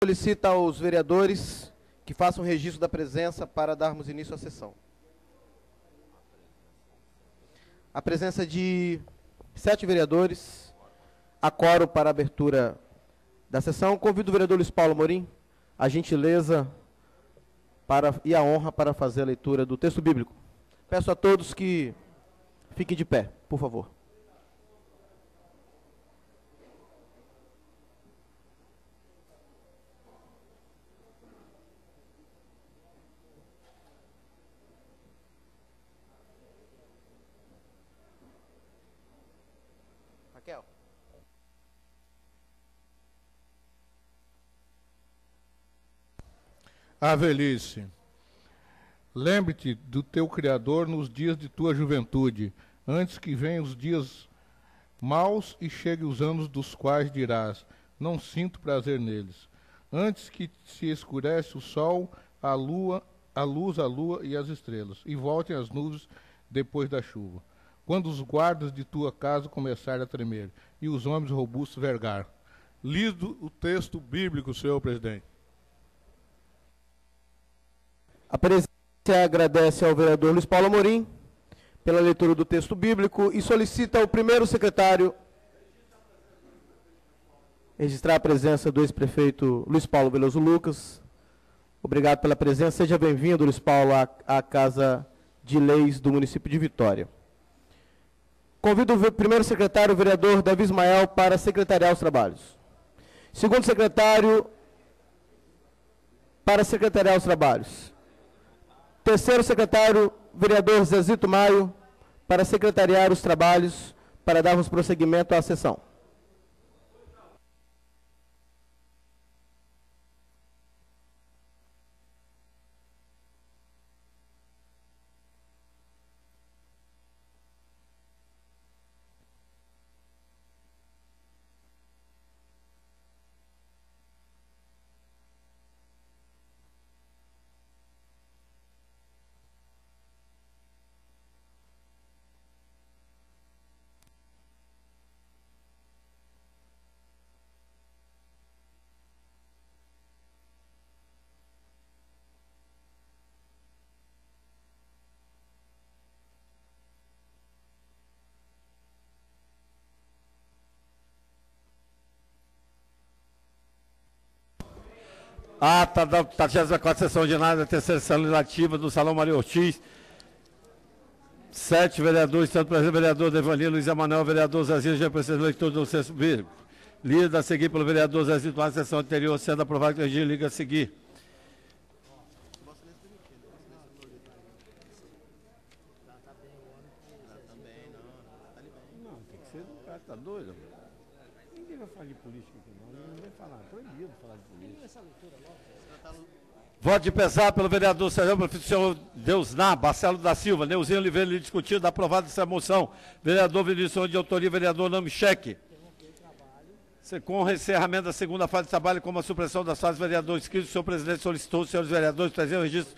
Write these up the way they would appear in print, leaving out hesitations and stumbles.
Solicita aos vereadores que façam registro da presença para darmos início à sessão. A presença de 7 vereadores, a quórum para a abertura da sessão. Convido o vereador Luiz Paulo Amorim, a gentileza e a honra para fazer a leitura do texto bíblico. Peço a todos que fiquem de pé, por favor. Raquel. A velhice. Lembre-te do teu Criador nos dias de tua juventude, antes que venham os dias maus e cheguem os anos dos quais dirás, não sinto prazer neles. Antes que se escurece o sol, a luz, a lua e as estrelas, e voltem as nuvens depois da chuva. Quando os guardas de tua casa começarem a tremer, e os homens robustos vergar. Lido o texto bíblico, senhor presidente. A presidência agradece ao vereador Luiz Paulo Amorim pela leitura do texto bíblico e solicita ao primeiro secretário registrar a presença do ex-prefeito Luiz Paulo Veloso Lucas. Obrigado pela presença. Seja bem-vindo, Luiz Paulo, à Casa de Leis do município de Vitória. Convido o primeiro secretário, o vereador Davi Ismael, para secretariar os trabalhos. Segundo secretário, para secretariar os trabalhos. Terceiro secretário, vereador Zezito Maio, para secretariar os trabalhos, para darmos prosseguimento à sessão. Ata da 34ª sessão ordinária da terceira sessão legislativa do Salão Maria Ortiz. 7 vereadores, tanto presente vereador Devani, Luiz Emanuel, vereador Zezinho, já precisa leitor do texto bíblico. Lida a seguir pelo vereador Zezinho, na sessão anterior, sendo aprovado que a gente liga a seguir. Não, tem que ser do cara, tá doido? Ninguém vai falar de política aqui não, ninguém vai falar, proibido falar de política. Voto de pesar pelo vereador Sérgio, professor Deusná, Marcelo da Silva, Neuzinho Oliveira, discutido, aprovada essa moção. Vereador Vinícius de autoria, vereador Namicheque. Com o encerramento da segunda fase de trabalho, como a supressão das fases, vereador inscrito, o senhor presidente solicitou, os senhores vereadores, trazer o registro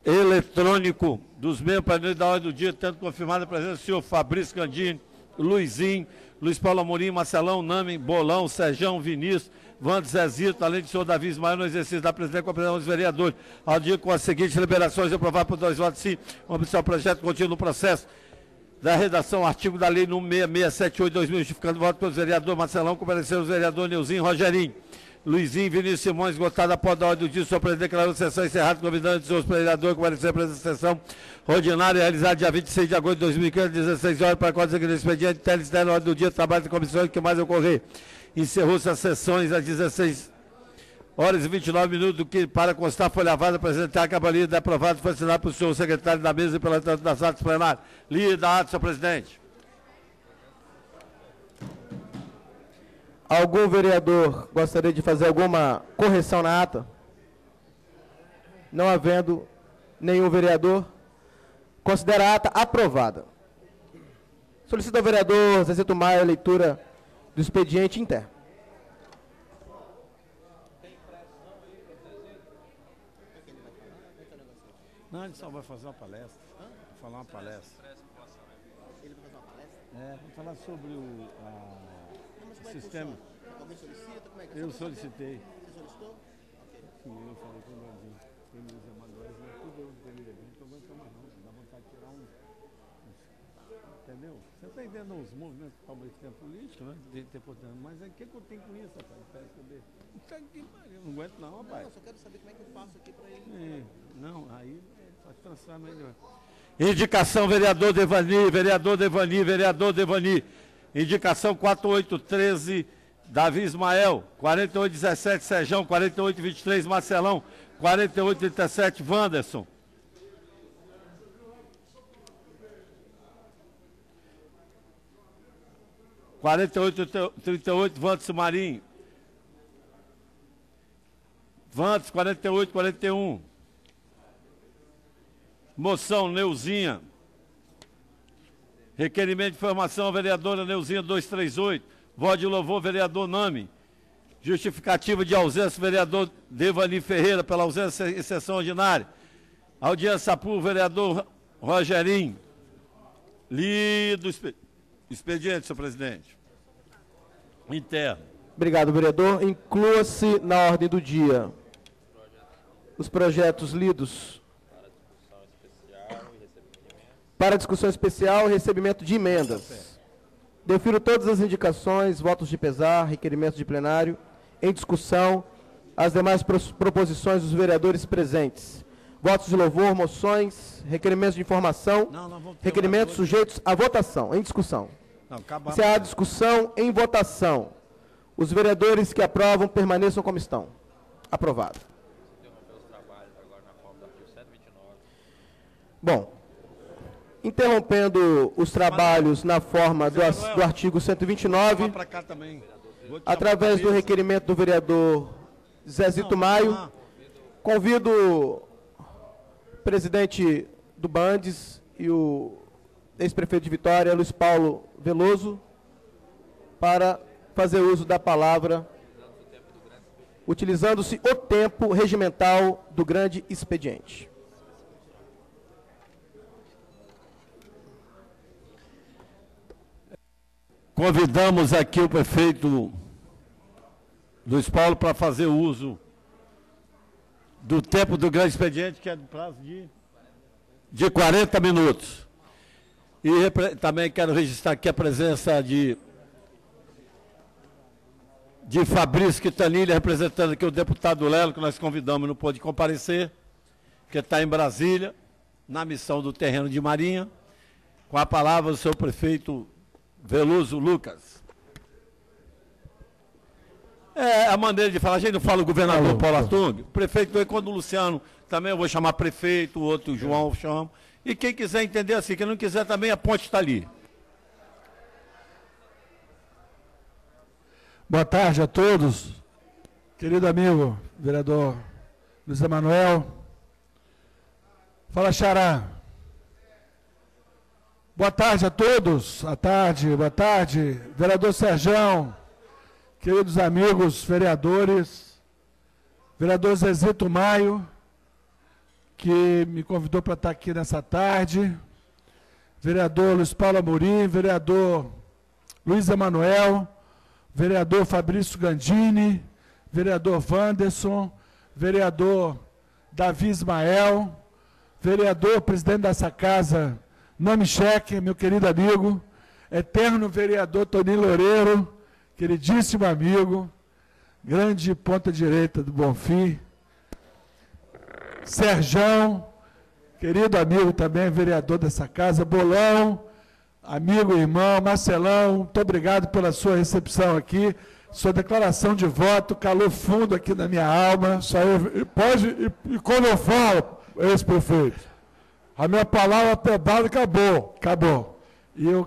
eletrônico dos membros para da ordem do dia, tanto confirmada a presença do senhor Fabrício Candini, Luizinho, Luiz Paulo Amorim, Marcelão, Nami, Bolão, Serjão, Vinícius, Wander, Zezito, além do senhor Davi Ismael, no exercício da presidência com a presença dos vereadores, ao dia com as seguintes liberações, aprovado por 2 votos sim, o projeto contínuo no processo da redação, artigo da lei número 6678/2000, justificando o voto pelos vereadores Marcelão, compareceram os vereadores Neuzinho e Rogerinho, Luizinho, Vinícius Simões, esgotada a porta da ordem do dia, o senhor presidente declarou a sessão encerrada, convidando os seus vereadores a comparecer para essa sessão ordinária realizada dia 26 de agosto de 2015, 16 horas, para a qual o expediente tele na ordem do dia, trabalho da comissão e que mais ocorrer. Encerrou-se as sessões às 16 horas e 29 minutos, do que para constar foi lavada, apresentar a cabalia da aprovada, foi assinado pelo senhor secretário da mesa e pela das atas plenárias. Lida a ata, senhor presidente. Algum vereador gostaria de fazer alguma correção na ata? Não havendo nenhum vereador, considera a ata aprovada. Solicito ao vereador Zezito Maia a leitura do expediente interno. Não, ele só vai fazer uma palestra. Vai falar uma palestra. Ele vai fazer uma palestra? Vai falar sobre o sistema. Alguém solicita? Como é que Eu solicitei. Vocês Sim, eu falei com o Gordinho. Ele e os Emanuel, tudo eu do PMDB, não estou aguentando mais não. Dá vontade de tirar uns... Entendeu? Você está entendendo os movimentos que o Palmeiras tem política, né? De ter portanto. Mas o que eu tenho com isso, rapaz? PSDB? Eu não aguento não, rapaz. Não, eu só quero saber como é que eu faço aqui para ele. Não, aí pode transformar melhor. Indicação, vereador Devani, vereador Devani, vereador Devani. Indicação 4813, Davi Ismael. 4817, Sejão. 4823, Marcelão. 4837, Wanderson. 4838, Vantes Marinho. Vantes, 4841. Moção, Neuzinha. Requerimento de informação, vereadora Neuzinha 238. Voto de louvor, vereador Nami. Justificativa de ausência, vereador Devani Ferreira, pela ausência em sessão ordinária. Audiência por vereador Rogerinho. Lido expediente, senhor presidente. Interno. Obrigado, vereador. Inclua-se na ordem do dia os projetos lidos para discussão especial e recebimento de emendas. Defiro todas as indicações, votos de pesar, requerimentos de plenário, em discussão, as demais proposições dos vereadores presentes. Votos de louvor, moções, requerimentos de informação, requerimentos sujeitos à votação, em discussão. Se há discussão, em votação. Os vereadores que aprovam permaneçam como estão. Aprovado. Bom, interrompendo os trabalhos na forma do artigo 129, através do requerimento do vereador Zezito Maio, convido o presidente do Bandes e o ex-prefeito de Vitória, Luiz Paulo Veloso, para fazer uso da palavra, utilizando-se o tempo regimental do grande expediente. Convidamos aqui o prefeito Luiz Paulo para fazer uso do tempo do grande expediente, que é do prazo de 40 minutos. E também quero registrar aqui a presença de Fabrício Quitanilha, representando aqui o deputado Lelo, que nós convidamos e não pôde comparecer, que está em Brasília, na missão do terreno de Marinha. Com a palavra, o senhor prefeito Veloso Lucas. É a maneira de falar, a gente não fala o governador Paulo Artung, o prefeito veio quando o Luciano, também eu vou chamar prefeito, o outro, o João, eu chamo. E quem quiser entender assim, quem não quiser também, a ponte está ali. Boa tarde a todos. Querido amigo, vereador Luiz Emanuel. Fala, Xará. Boa tarde a todos. Boa tarde. Vereador Serjão, queridos amigos vereadores, vereador Zezito Maio, que me convidou para estar aqui nessa tarde, vereador Luiz Paulo Amorim, vereador Luiz Emanuel, vereador Fabrício Gandini, vereador Wanderson, vereador Davi Ismael, vereador, presidente dessa casa, Nome Cheque, meu querido amigo, eterno vereador Toninho Loureiro, queridíssimo amigo, grande ponta direita do Bonfim, Serjão, querido amigo também, vereador dessa casa, Bolão, amigo e irmão, Marcelão, muito obrigado pela sua recepção aqui, sua declaração de voto, calor fundo aqui na minha alma. Isso aí, e quando eu falo, ex-prefeito, a minha palavra até dada acabou. Acabou. E eu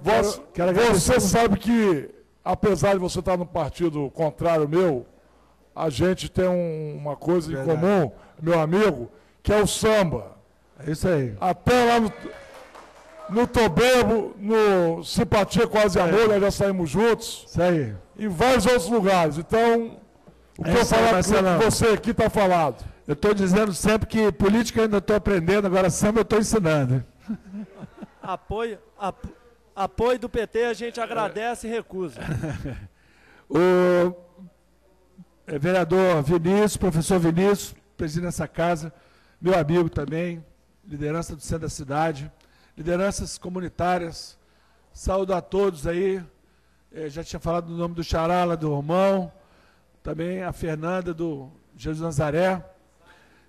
quero você sabe que, apesar de você estar no partido contrário meu, a gente tem uma coisa em comum, meu amigo, que é o samba. É isso aí. Até lá no Tobebo, no Simpatia Quase Amor, nós já saímos juntos. Isso aí. Em vários outros lugares. Então, o que eu falar com você aqui está falado. Eu estou dizendo sempre que política eu ainda estou aprendendo, agora samba eu estou ensinando. Apoio do PT a gente agradece e recusa. O vereador Vinícius, professor Vinícius, presidindo essa casa, meu amigo também, liderança do centro da cidade, lideranças comunitárias, saúdo a todos aí, já tinha falado do nome do Charala, do Romão, também a Fernanda, do Jesus Nazaré,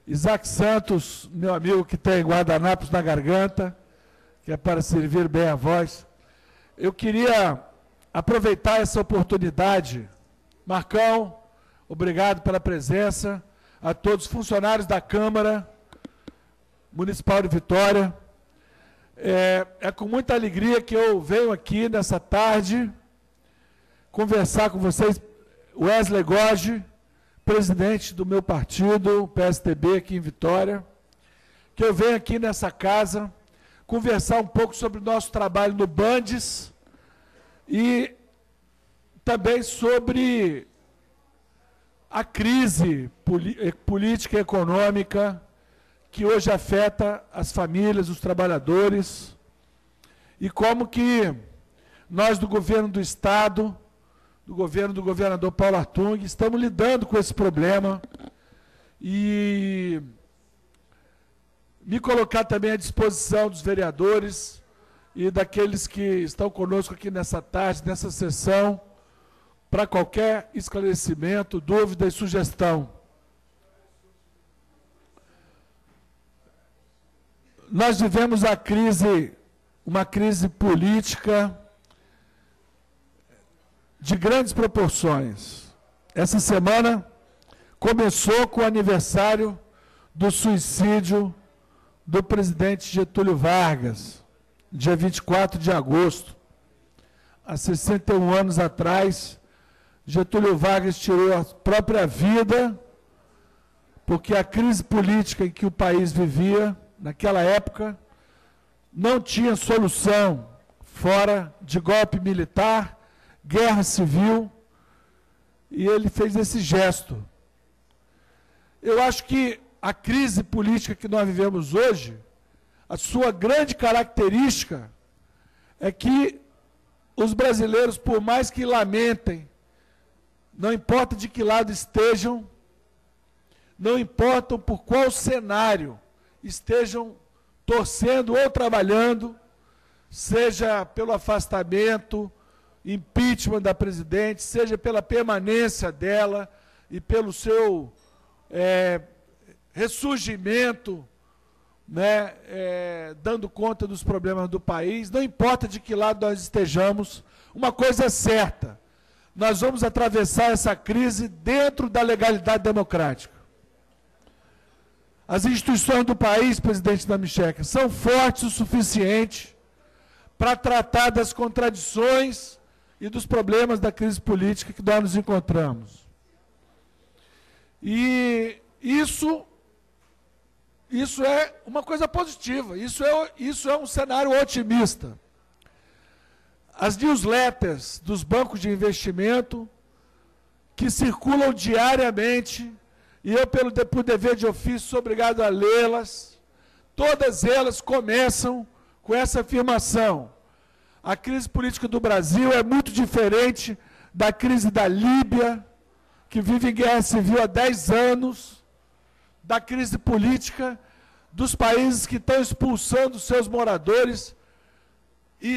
Isaac Santos, meu amigo que tem guardanapos na garganta, que é para servir bem a voz. Eu queria aproveitar essa oportunidade. Marcão, obrigado pela presença, a todos os funcionários da Câmara Municipal de Vitória. É com muita alegria que eu venho aqui nessa tarde conversar com vocês, Wesley Goge, presidente do meu partido, PSTB, aqui em Vitória, que eu venho aqui nessa casa conversar um pouco sobre o nosso trabalho no Bandes e também sobre a crise política e econômica que hoje afeta as famílias, os trabalhadores, e como que nós do governo do Estado, do governo do governador Paulo Artung, estamos lidando com esse problema e me colocar também à disposição dos vereadores e daqueles que estão conosco aqui nessa tarde, nessa sessão, para qualquer esclarecimento, dúvida e sugestão. Nós vivemos uma crise política de grandes proporções. Essa semana começou com o aniversário do suicídio do presidente Getúlio Vargas, dia 24 de agosto. Há 61 anos atrás, Getúlio Vargas tirou a própria vida, porque a crise política em que o país vivia, naquela época, não tinha solução fora de golpe militar, guerra civil, e ele fez esse gesto. Eu acho que a crise política que nós vivemos hoje, a sua grande característica é que os brasileiros, por mais que lamentem, não importa de que lado estejam, não importa por qual cenário estejam torcendo ou trabalhando, seja pelo afastamento, impeachment da presidente, seja pela permanência dela e pelo seu ressurgimento, né, dando conta dos problemas do país, não importa de que lado nós estejamos, uma coisa é certa, nós vamos atravessar essa crise dentro da legalidade democrática. As instituições do país, presidente Damichéka, são fortes o suficiente para tratar das contradições e dos problemas da crise política que nós nos encontramos. E isso é uma coisa positiva, isso é um cenário otimista. As newsletters dos bancos de investimento, que circulam diariamente, e eu, por dever de ofício, sou obrigado a lê-las, todas elas começam com essa afirmação: a crise política do Brasil é muito diferente da crise da Líbia, que vive em guerra civil há 10 anos, da crise política dos países que estão expulsando seus moradores e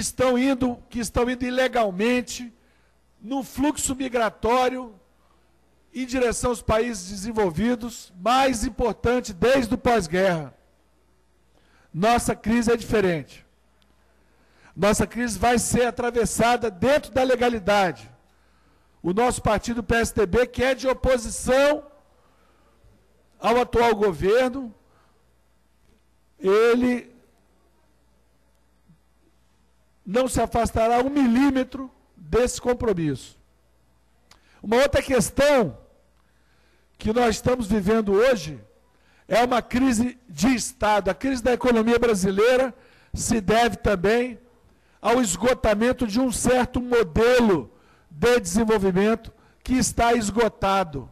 que estão indo ilegalmente no fluxo migratório em direção aos países desenvolvidos, mais importante desde o pós-guerra. Nossa crise é diferente. Nossa crise vai ser atravessada dentro da legalidade. O nosso partido PSTB, que é de oposição ao atual governo, ele não se afastará 1 milímetro desse compromisso. Uma outra questão que nós estamos vivendo hoje é uma crise de Estado. A crise da economia brasileira se deve também ao esgotamento de um certo modelo de desenvolvimento que está esgotado.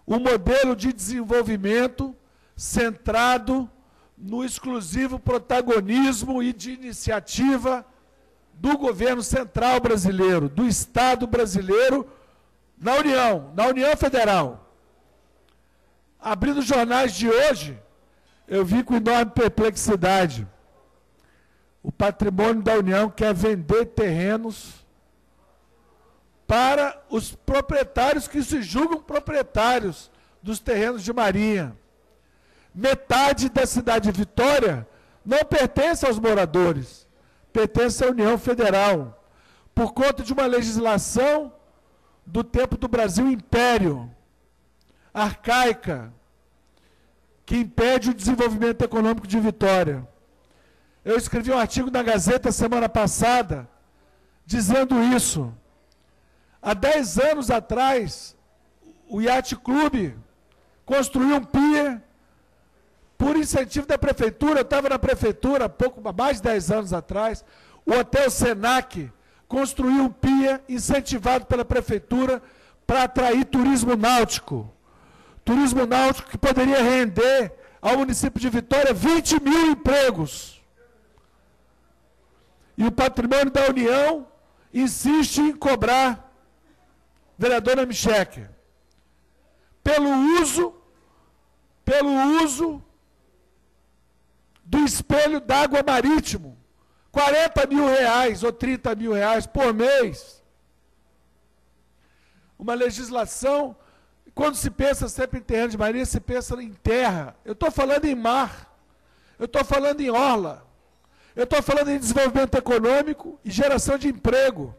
Um modelo de desenvolvimento centrado no exclusivo protagonismo e de iniciativa do governo central brasileiro, do Estado brasileiro, na União Federal. Abrindo os jornais de hoje, eu vi com enorme perplexidade. O Patrimônio da União quer vender terrenos para os proprietários que se julgam proprietários dos terrenos de Marinha. Metade da cidade de Vitória não pertence aos moradores, pertence à União Federal, por conta de uma legislação do tempo do Brasil Império, arcaica, que impede o desenvolvimento econômico de Vitória. Eu escrevi um artigo na Gazeta semana passada, dizendo isso. Há 10 anos atrás, o Yacht Clube construiu um pier por incentivo da prefeitura. Eu estava na prefeitura há mais de 10 anos atrás. O Hotel Senac construiu um pier incentivado pela prefeitura para atrair turismo náutico. Turismo náutico que poderia render ao município de Vitória 20 mil empregos. E o Patrimônio da União insiste em cobrar, vereadora Micheque, pelo uso do espelho d'água marítimo, 40 mil reais ou 30 mil reais por mês. Uma legislação, quando se pensa sempre em terreno de marinha, se pensa em terra. Eu estou falando em mar, eu estou falando em orla, eu estou falando em desenvolvimento econômico e geração de emprego.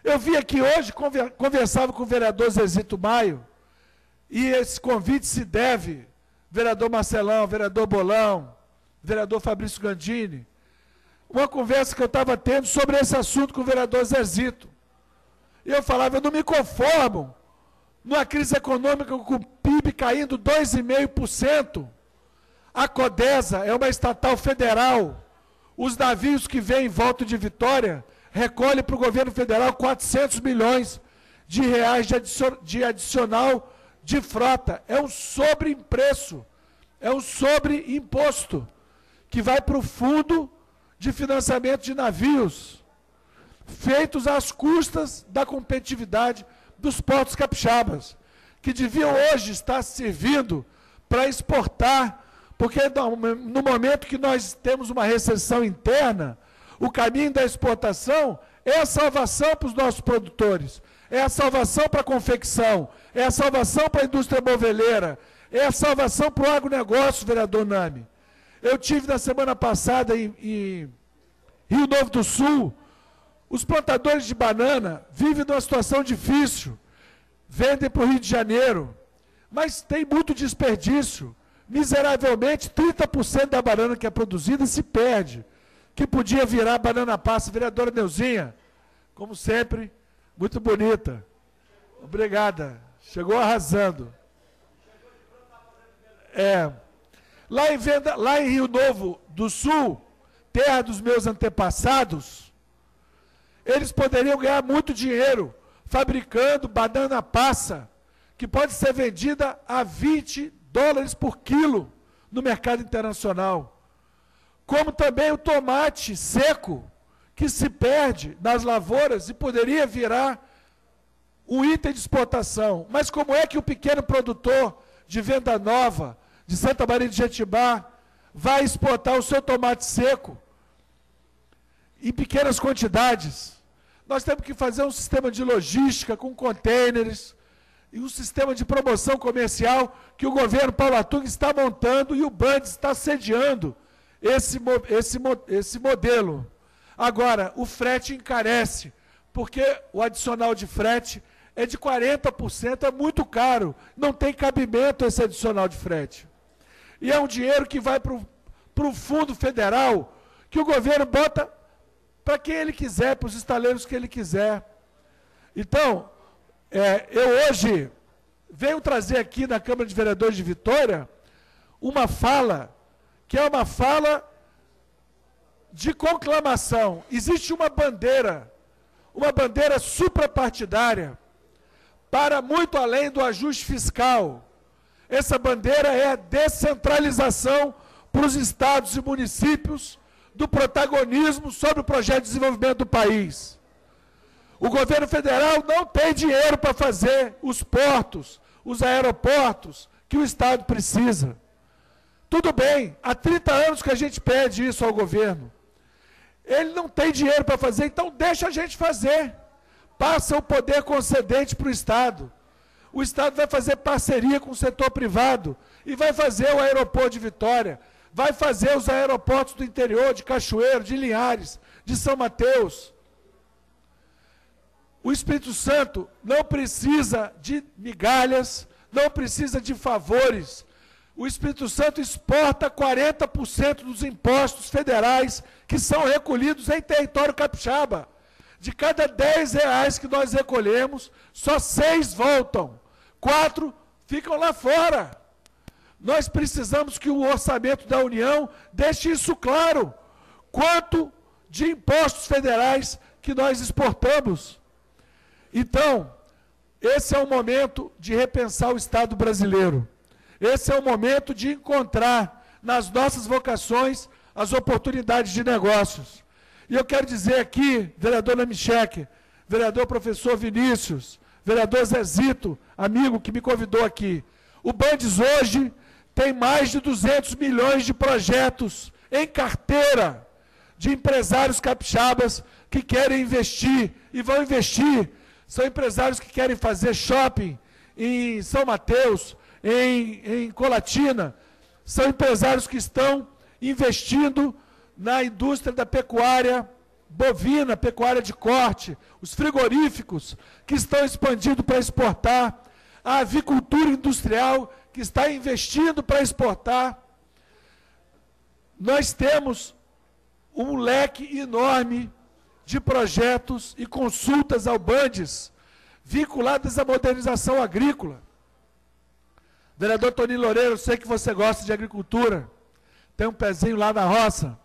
Eu vi aqui hoje, conversava com o vereador Zezito Maio, e esse convite se deve, vereador Marcelão, vereador Bolão, vereador Fabrício Gandini, uma conversa que eu estava tendo sobre esse assunto com o vereador Zezito. E eu falava, eu não me conformo numa crise econômica com o PIB caindo 2,5%. A Codesa é uma estatal federal. Os navios que vêm em volta de Vitória recolhem para o governo federal 400 milhões de reais de adicional de frota. É um sobreimpreço, é um sobreimposto que vai para o fundo de financiamento de navios, feitos às custas da competitividade dos portos capixabas, que deviam hoje estar servindo para exportar, porque no momento que nós temos uma recessão interna, o caminho da exportação é a salvação para os nossos produtores, é a salvação para a confecção, é a salvação para a indústria moveleira, é a salvação para o agronegócio, vereador Nami. Eu tive na semana passada em Rio Novo do Sul. Os plantadores de banana vivem numa situação difícil, vendem para o Rio de Janeiro, mas tem muito desperdício. Miseravelmente, 30% da banana que é produzida se perde, que podia virar banana passa. Vereadora Neuzinha, como sempre, muito bonita. Obrigada, chegou arrasando. Lá em Rio Novo do Sul, terra dos meus antepassados, eles poderiam ganhar muito dinheiro fabricando banana passa, que pode ser vendida a $20 por quilo no mercado internacional. Como também o tomate seco, que se perde nas lavouras e poderia virar um item de exportação. Mas como é que o pequeno produtor de Venda Nova, de Santa Maria de Jetibá, vai exportar o seu tomate seco em pequenas quantidades? Nós temos que fazer um sistema de logística com containers e um sistema de promoção comercial que o governo Paulo Artung está montando e o Bandes está sediando esse modelo. Agora, o frete encarece, porque o adicional de frete é de 40%, é muito caro, não tem cabimento esse adicional de frete. E é um dinheiro que vai para o fundo federal, que o governo bota para quem ele quiser, para os estaleiros que ele quiser. Então, eu hoje venho trazer aqui na Câmara de Vereadores de Vitória uma fala, que é uma fala de conclamação. Existe uma bandeira suprapartidária, para muito além do ajuste fiscal. Essa bandeira é a descentralização para os estados e municípios do protagonismo sobre o projeto de desenvolvimento do país. O governo federal não tem dinheiro para fazer os portos, os aeroportos que o Estado precisa. Tudo bem, há 30 anos que a gente pede isso ao governo. Ele não tem dinheiro para fazer, então deixa a gente fazer. Passa o poder concedente para o Estado. O Estado vai fazer parceria com o setor privado e vai fazer o aeroporto de Vitória, vai fazer os aeroportos do interior, de Cachoeiro, de Linhares, de São Mateus. O Espírito Santo não precisa de migalhas, não precisa de favores. O Espírito Santo exporta 40% dos impostos federais que são recolhidos em território capixaba. De cada R$10 que nós recolhemos, só 6 voltam, 4 ficam lá fora. Nós precisamos que o orçamento da União deixe isso claro. Quanto de impostos federais que nós exportamos. Então, esse é o momento de repensar o Estado brasileiro. Esse é o momento de encontrar nas nossas vocações as oportunidades de negócios. E eu quero dizer aqui, vereador Namichek, vereador professor Vinícius, vereador Zezito, amigo que me convidou aqui, o Bandes hoje tem mais de 200 milhões de projetos em carteira de empresários capixabas que querem investir e vão investir. São empresários que querem fazer shopping em São Mateus, em Colatina. São empresários que estão investindo na indústria da pecuária bovina, pecuária de corte, os frigoríficos que estão expandindo para exportar, a avicultura industrial que está investindo para exportar. Nós temos um leque enorme de projetos e consultas ao Bandes vinculadas à modernização agrícola. Vereador Toninho Loureiro, eu sei que você gosta de agricultura, tem um pezinho lá na roça.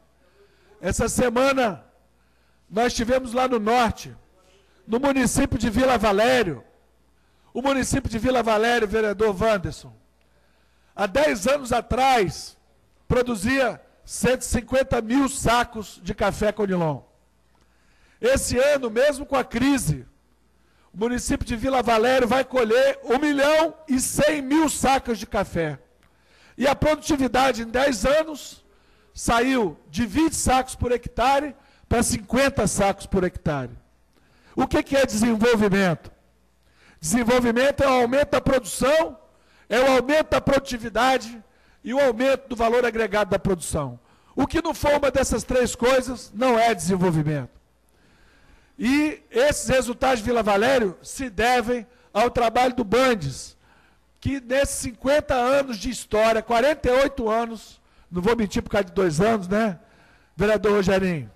Essa semana, nós estivemos lá no norte, no município de Vila Valério. O município de Vila Valério, vereador Wanderson, há 10 anos atrás, produzia 150 mil sacos de café Conilon. Esse ano, mesmo com a crise, o município de Vila Valério vai colher 1.100.000 sacas de café. E a produtividade em 10 anos saiu de 20 sacos por hectare para 50 sacos por hectare. O que é desenvolvimento? Desenvolvimento é o aumento da produção, é o aumento da produtividade e o aumento do valor agregado da produção. O que não for uma dessas 3 coisas não é desenvolvimento. E esses resultados de Vila Valério se devem ao trabalho do Bandes, que nesses 50 anos de história, 48 anos, não vou mentir por causa de 2 anos, né, vereador Rogerinho,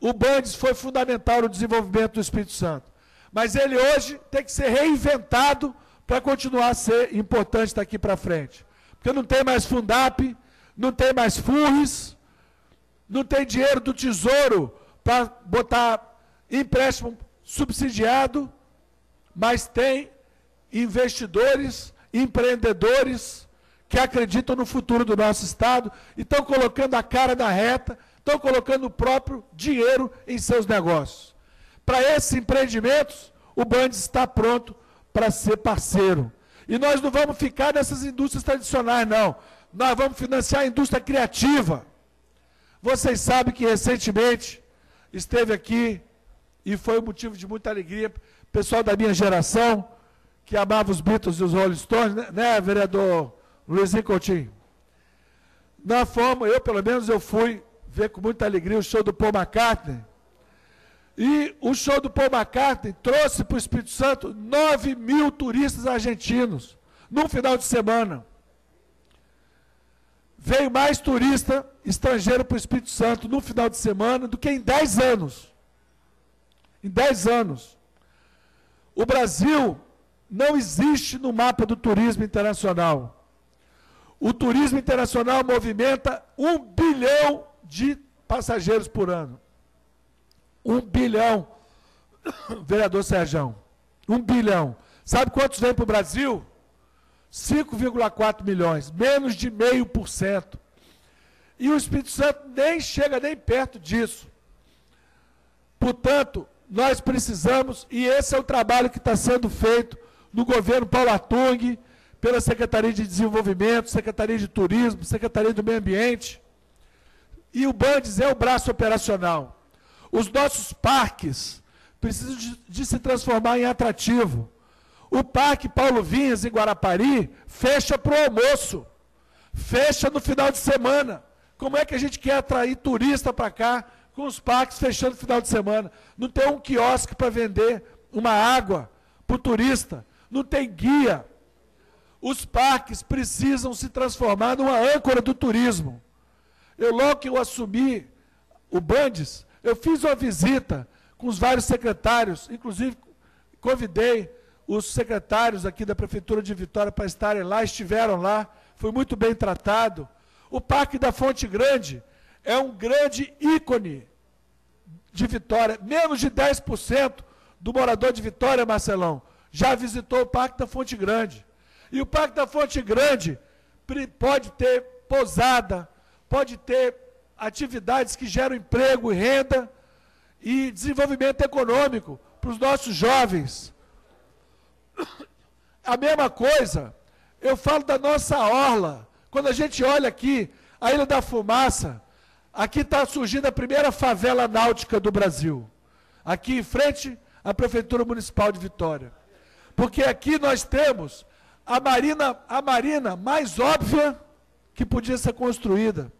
o Bandes foi fundamental no desenvolvimento do Espírito Santo. Mas ele hoje tem que ser reinventado para continuar a ser importante daqui para frente. Porque não tem mais Fundap, não tem mais FURRES, não tem dinheiro do Tesouro para botar empréstimo subsidiado, mas tem investidores, empreendedores que acreditam no futuro do nosso Estado e estão colocando a cara na reta, estão colocando o próprio dinheiro em seus negócios. Para esses empreendimentos, o Bandes está pronto para ser parceiro. E nós não vamos ficar nessas indústrias tradicionais, não. Nós vamos financiar a indústria criativa. Vocês sabem que recentemente esteve aqui, e foi um motivo de muita alegria, pessoal da minha geração, que amava os Beatles e os Rolling Stones, né, vereador Luizinho Coutinho? Nós fomos, pelo menos eu fui ver com muita alegria o show do Paul McCartney, e o show do Paul McCartney trouxe para o Espírito Santo 9.000 turistas argentinos, num final de semana. Veio mais turista estrangeiro para o Espírito Santo no final de semana do que em 10 anos. Em 10 anos. O Brasil não existe no mapa do turismo internacional. O turismo internacional movimenta 1 bilhão de passageiros por ano. 1 bilhão. Vereador Serjão. 1 bilhão. Sabe quantos vêm para o Brasil? 5,4 milhões, menos de 0,5%. E o Espírito Santo nem chega nem perto disso. Portanto, nós precisamos, e esse é o trabalho que está sendo feito no governo Paulo Artung, pela Secretaria de Desenvolvimento, Secretaria de Turismo, Secretaria do Meio Ambiente. E o Bandes é o braço operacional. Os nossos parques precisam de se transformar em atrativo. O Parque Paulo Vinhas, em Guarapari, fecha para o almoço. Fecha no final de semana. Como é que a gente quer atrair turista para cá, com os parques fechando no final de semana? Não tem um quiosque para vender uma água para o turista. Não tem guia. Os parques precisam se transformar numa âncora do turismo. Logo que eu assumi o Bandes, eu fiz uma visita com os vários secretários, inclusive convidei os secretários aqui da Prefeitura de Vitória para estarem lá, estiveram lá, foi muito bem tratado. O Parque da Fonte Grande é um grande ícone de Vitória. Menos de 10% do morador de Vitória, Marcelão, já visitou o Parque da Fonte Grande. E o Parque da Fonte Grande pode ter pousada, pode ter atividades que geram emprego e renda e desenvolvimento econômico para os nossos jovens. A mesma coisa, eu falo da nossa orla. Quando a gente olha aqui, a Ilha da Fumaça, aqui está surgindo a primeira favela náutica do Brasil. Aqui em frente à Prefeitura Municipal de Vitória. Porque aqui nós temos a marina mais óbvia que podia ser construída.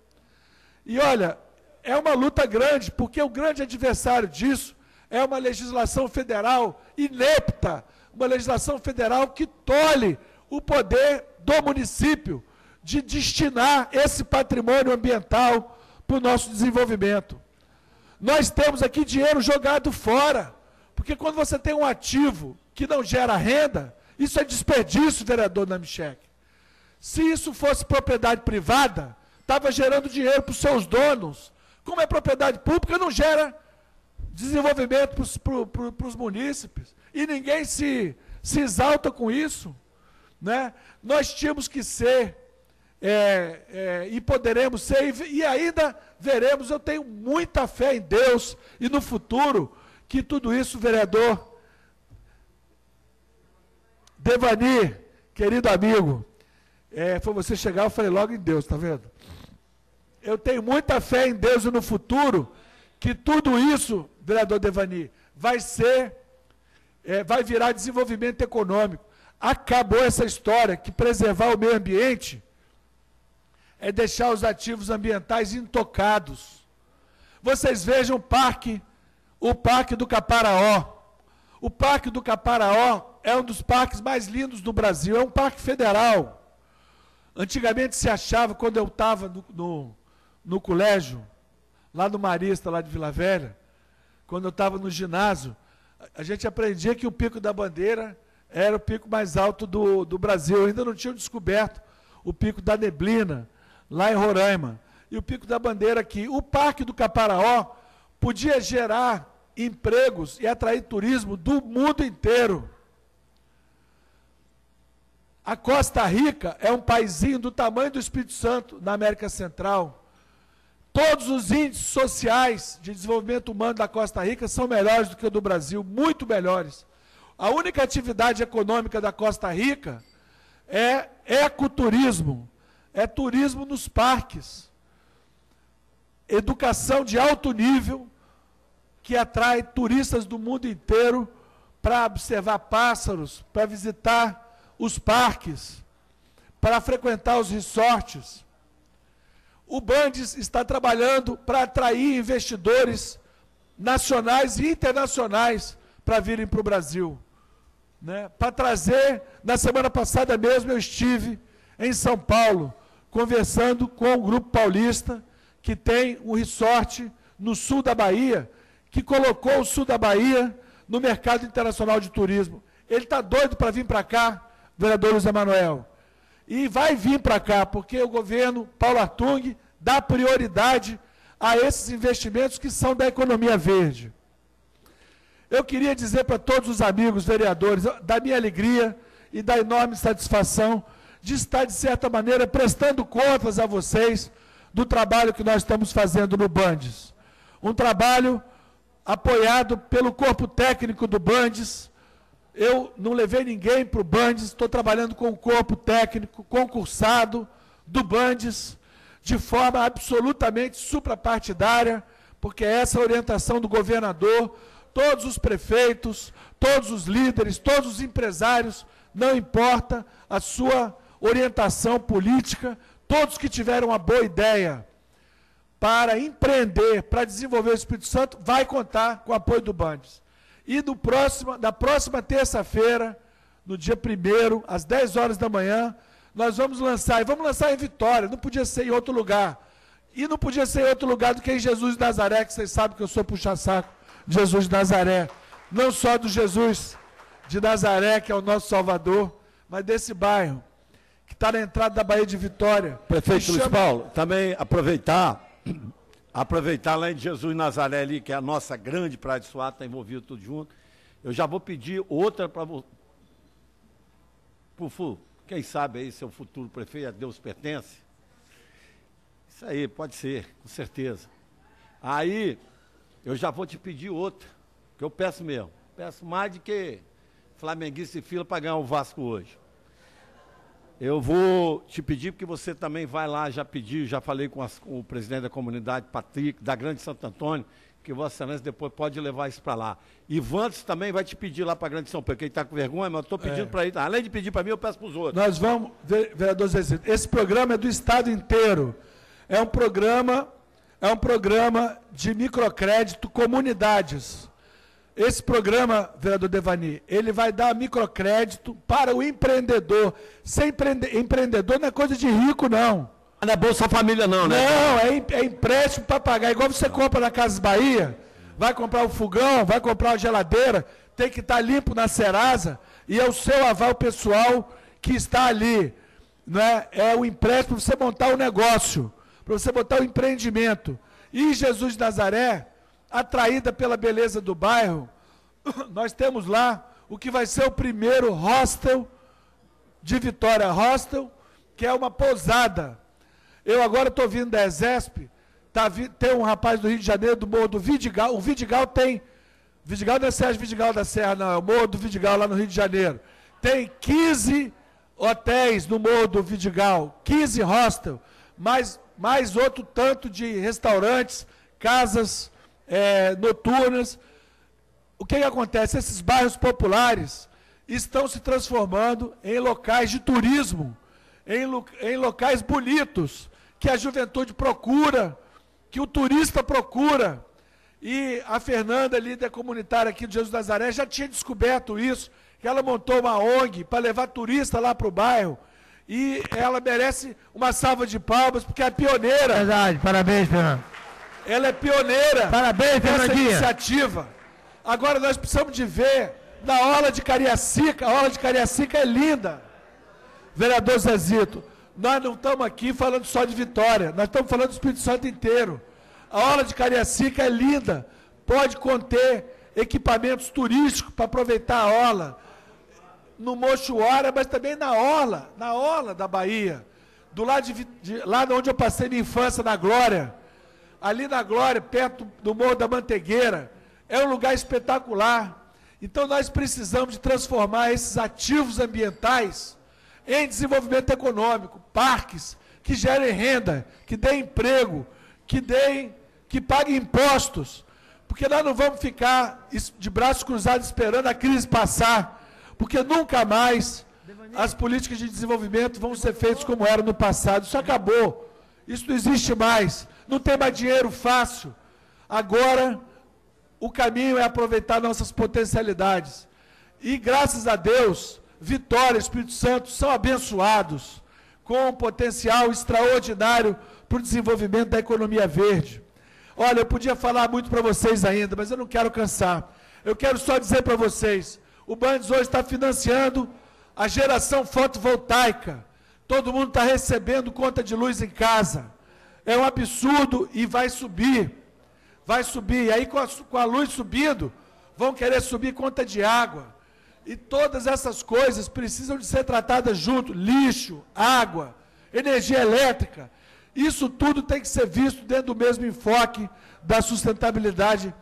E olha, é uma luta grande, porque o grande adversário disso é uma legislação federal inepta, uma legislação federal que tolhe o poder do município de destinar esse patrimônio ambiental para o nosso desenvolvimento. Nós temos aqui dinheiro jogado fora, porque quando você tem um ativo que não gera renda, isso é desperdício, vereador Namechek. Se isso fosse propriedade privada, estava gerando dinheiro para os seus donos. Como é propriedade pública, não gera desenvolvimento para os munícipes. E ninguém se exalta com isso. Né? Nós tínhamos que ser, e poderemos ser, e ainda veremos. Eu tenho muita fé em Deus e no futuro, que tudo isso, vereador Devani, querido amigo, foi você chegar, eu falei logo em Deus, está vendo? Eu tenho muita fé em Deus e no futuro, que tudo isso, vereador Devani, vai virar desenvolvimento econômico. Acabou essa história que preservar o meio ambiente é deixar os ativos ambientais intocados. Vocês vejam o Parque do Caparaó. O Parque do Caparaó é um dos parques mais lindos do Brasil, é um parque federal. Antigamente se achava, quando eu estava no colégio, lá no Marista, lá de Vila Velha, quando eu estava no ginásio, a gente aprendia que o Pico da Bandeira era o pico mais alto do Brasil. Eu ainda não tinha descoberto o Pico da Neblina, lá em Roraima. E o Pico da Bandeira aqui. O Parque do Caparaó podia gerar empregos e atrair turismo do mundo inteiro. A Costa Rica é um paizinho do tamanho do Espírito Santo, na América Central. Todos os índices sociais de desenvolvimento humano da Costa Rica são melhores do que o do Brasil, muito melhores. A única atividade econômica da Costa Rica é ecoturismo, é turismo nos parques. Educação de alto nível, que atrai turistas do mundo inteiro para observar pássaros, para visitar os parques, para frequentar os resorts. O Bandes está trabalhando para atrair investidores nacionais e internacionais para virem para o Brasil. Né? Para trazer, na semana passada mesmo eu estive em São Paulo, conversando com o Grupo Paulista, que tem um resort no sul da Bahia, que colocou o sul da Bahia no mercado internacional de turismo. Ele está doido para vir para cá, vereador Luiz Emanuel. E vai vir para cá, porque o governo Paulo Artung dá prioridade a esses investimentos que são da economia verde. Eu queria dizer para todos os amigos vereadores, da minha alegria e da enorme satisfação de estar, de certa maneira, prestando contas a vocês do trabalho que nós estamos fazendo no Bandes. Um trabalho apoiado pelo corpo técnico do Bandes, eu não levei ninguém para o Bandes, estou trabalhando com o corpo técnico, concursado do Bandes, de forma absolutamente suprapartidária, porque essa é a orientação do governador, todos os prefeitos, todos os líderes, todos os empresários, não importa a sua orientação política, todos que tiveram uma boa ideia para empreender, para desenvolver o Espírito Santo, vai contar com o apoio do Bandes. E da próxima terça-feira, no dia 1º, às 10 horas da manhã, nós vamos lançar, e vamos lançar em Vitória, não podia ser em outro lugar. E não podia ser em outro lugar do que em Jesus de Nazaré, que vocês sabem que eu sou puxa-saco de Jesus de Nazaré. Não só do Jesus de Nazaré, que é o nosso Salvador, mas desse bairro, que está na entrada da Baía de Vitória. Prefeito Luiz Paulo, também aproveitar lá em Jesus de Nazaré ali, que é a nossa grande praia de Suato, está envolvido tudo junto. Eu já vou pedir outra para o quem sabe aí, seu futuro prefeito, a Deus pertence. Isso aí, pode ser, com certeza. Aí, eu já vou te pedir outra, que eu peço mesmo. Peço mais do que flamenguista e fila para ganhar o Vasco hoje. Eu vou te pedir, porque você também vai lá, já pediu, já falei com o presidente da comunidade, Patrick, da Grande Santo Antônio, que Vossa Excelência depois pode levar isso para lá. E Vantes também vai te pedir lá para a Grande São Pedro, quem está com vergonha, mas eu estou pedindo para ele. Além de pedir para mim, eu peço para os outros. Nós vamos, vereador Zezito, esse programa é do Estado inteiro. É um programa de microcrédito comunidades. Esse programa, vereador Devani, ele vai dar microcrédito para o empreendedor. Ser empreendedor não é coisa de rico, não. Não é Bolsa Família não, né? Não, é empréstimo para pagar. Igual você compra na Casas Bahia, vai comprar um fogão, vai comprar uma geladeira, tem que estar limpo na Serasa, e é o seu aval pessoal que está ali. Né? É o empréstimo para você montar o negócio, para você montar o empreendimento. E Jesus de Nazaré, atraída pela beleza do bairro, nós temos lá o que vai ser o primeiro hostel de Vitória, hostel, que é uma pousada. Eu agora estou vindo da ESESP, tem um rapaz do Rio de Janeiro, do Morro do Vidigal, o Vidigal tem, Vidigal não é Sérgio Vidigal da Serra, não, é o Morro do Vidigal lá no Rio de Janeiro. Tem 15 hotéis no Morro do Vidigal, 15 hostels, mais outro tanto de restaurantes, casas noturnas. O que acontece? Esses bairros populares estão se transformando em locais de turismo, em locais bonitos, que a juventude procura, que o turista procura. E a Fernanda, líder comunitária aqui do Jesus Nazaré, já tinha descoberto isso, que ela montou uma ONG para levar turista lá para o bairro. E ela merece uma salva de palmas, porque é pioneira. Verdade, parabéns, Fernando. Ela é pioneira. Parabéns, nessa iniciativa. Agora nós precisamos de ver na Orla de Cariacica. A Orla de Cariacica é linda. Vereador Zezito, nós não estamos aqui falando só de Vitória, nós estamos falando do Espírito Santo inteiro. A Orla de Cariacica é linda, pode conter equipamentos turísticos para aproveitar a orla, no Mochuara, mas também na orla da Bahia, do lado lá onde eu passei minha infância, na Glória, ali na Glória, perto do Morro da Mantegueira, é um lugar espetacular. Então nós precisamos de transformar esses ativos ambientais em desenvolvimento econômico, parques que gerem renda, que deem emprego, que paguem impostos, porque nós não vamos ficar de braços cruzados esperando a crise passar, porque nunca mais as políticas de desenvolvimento vão ser feitas como eram no passado. Isso acabou, isso não existe mais, não tem mais dinheiro fácil. Agora, o caminho é aproveitar nossas potencialidades. E graças a Deus, Vitória e Espírito Santo são abençoados com um potencial extraordinário para o desenvolvimento da economia verde. Olha, eu podia falar muito para vocês ainda, mas eu não quero cansar. Eu quero só dizer para vocês, o Bandes hoje está financiando a geração fotovoltaica. Todo mundo está recebendo conta de luz em casa. É um absurdo e vai subir. Vai subir. E aí, com a luz subindo, vão querer subir conta de água. E todas essas coisas precisam de ser tratadas junto. Lixo, água, energia elétrica. Isso tudo tem que ser visto dentro do mesmo enfoque da sustentabilidade.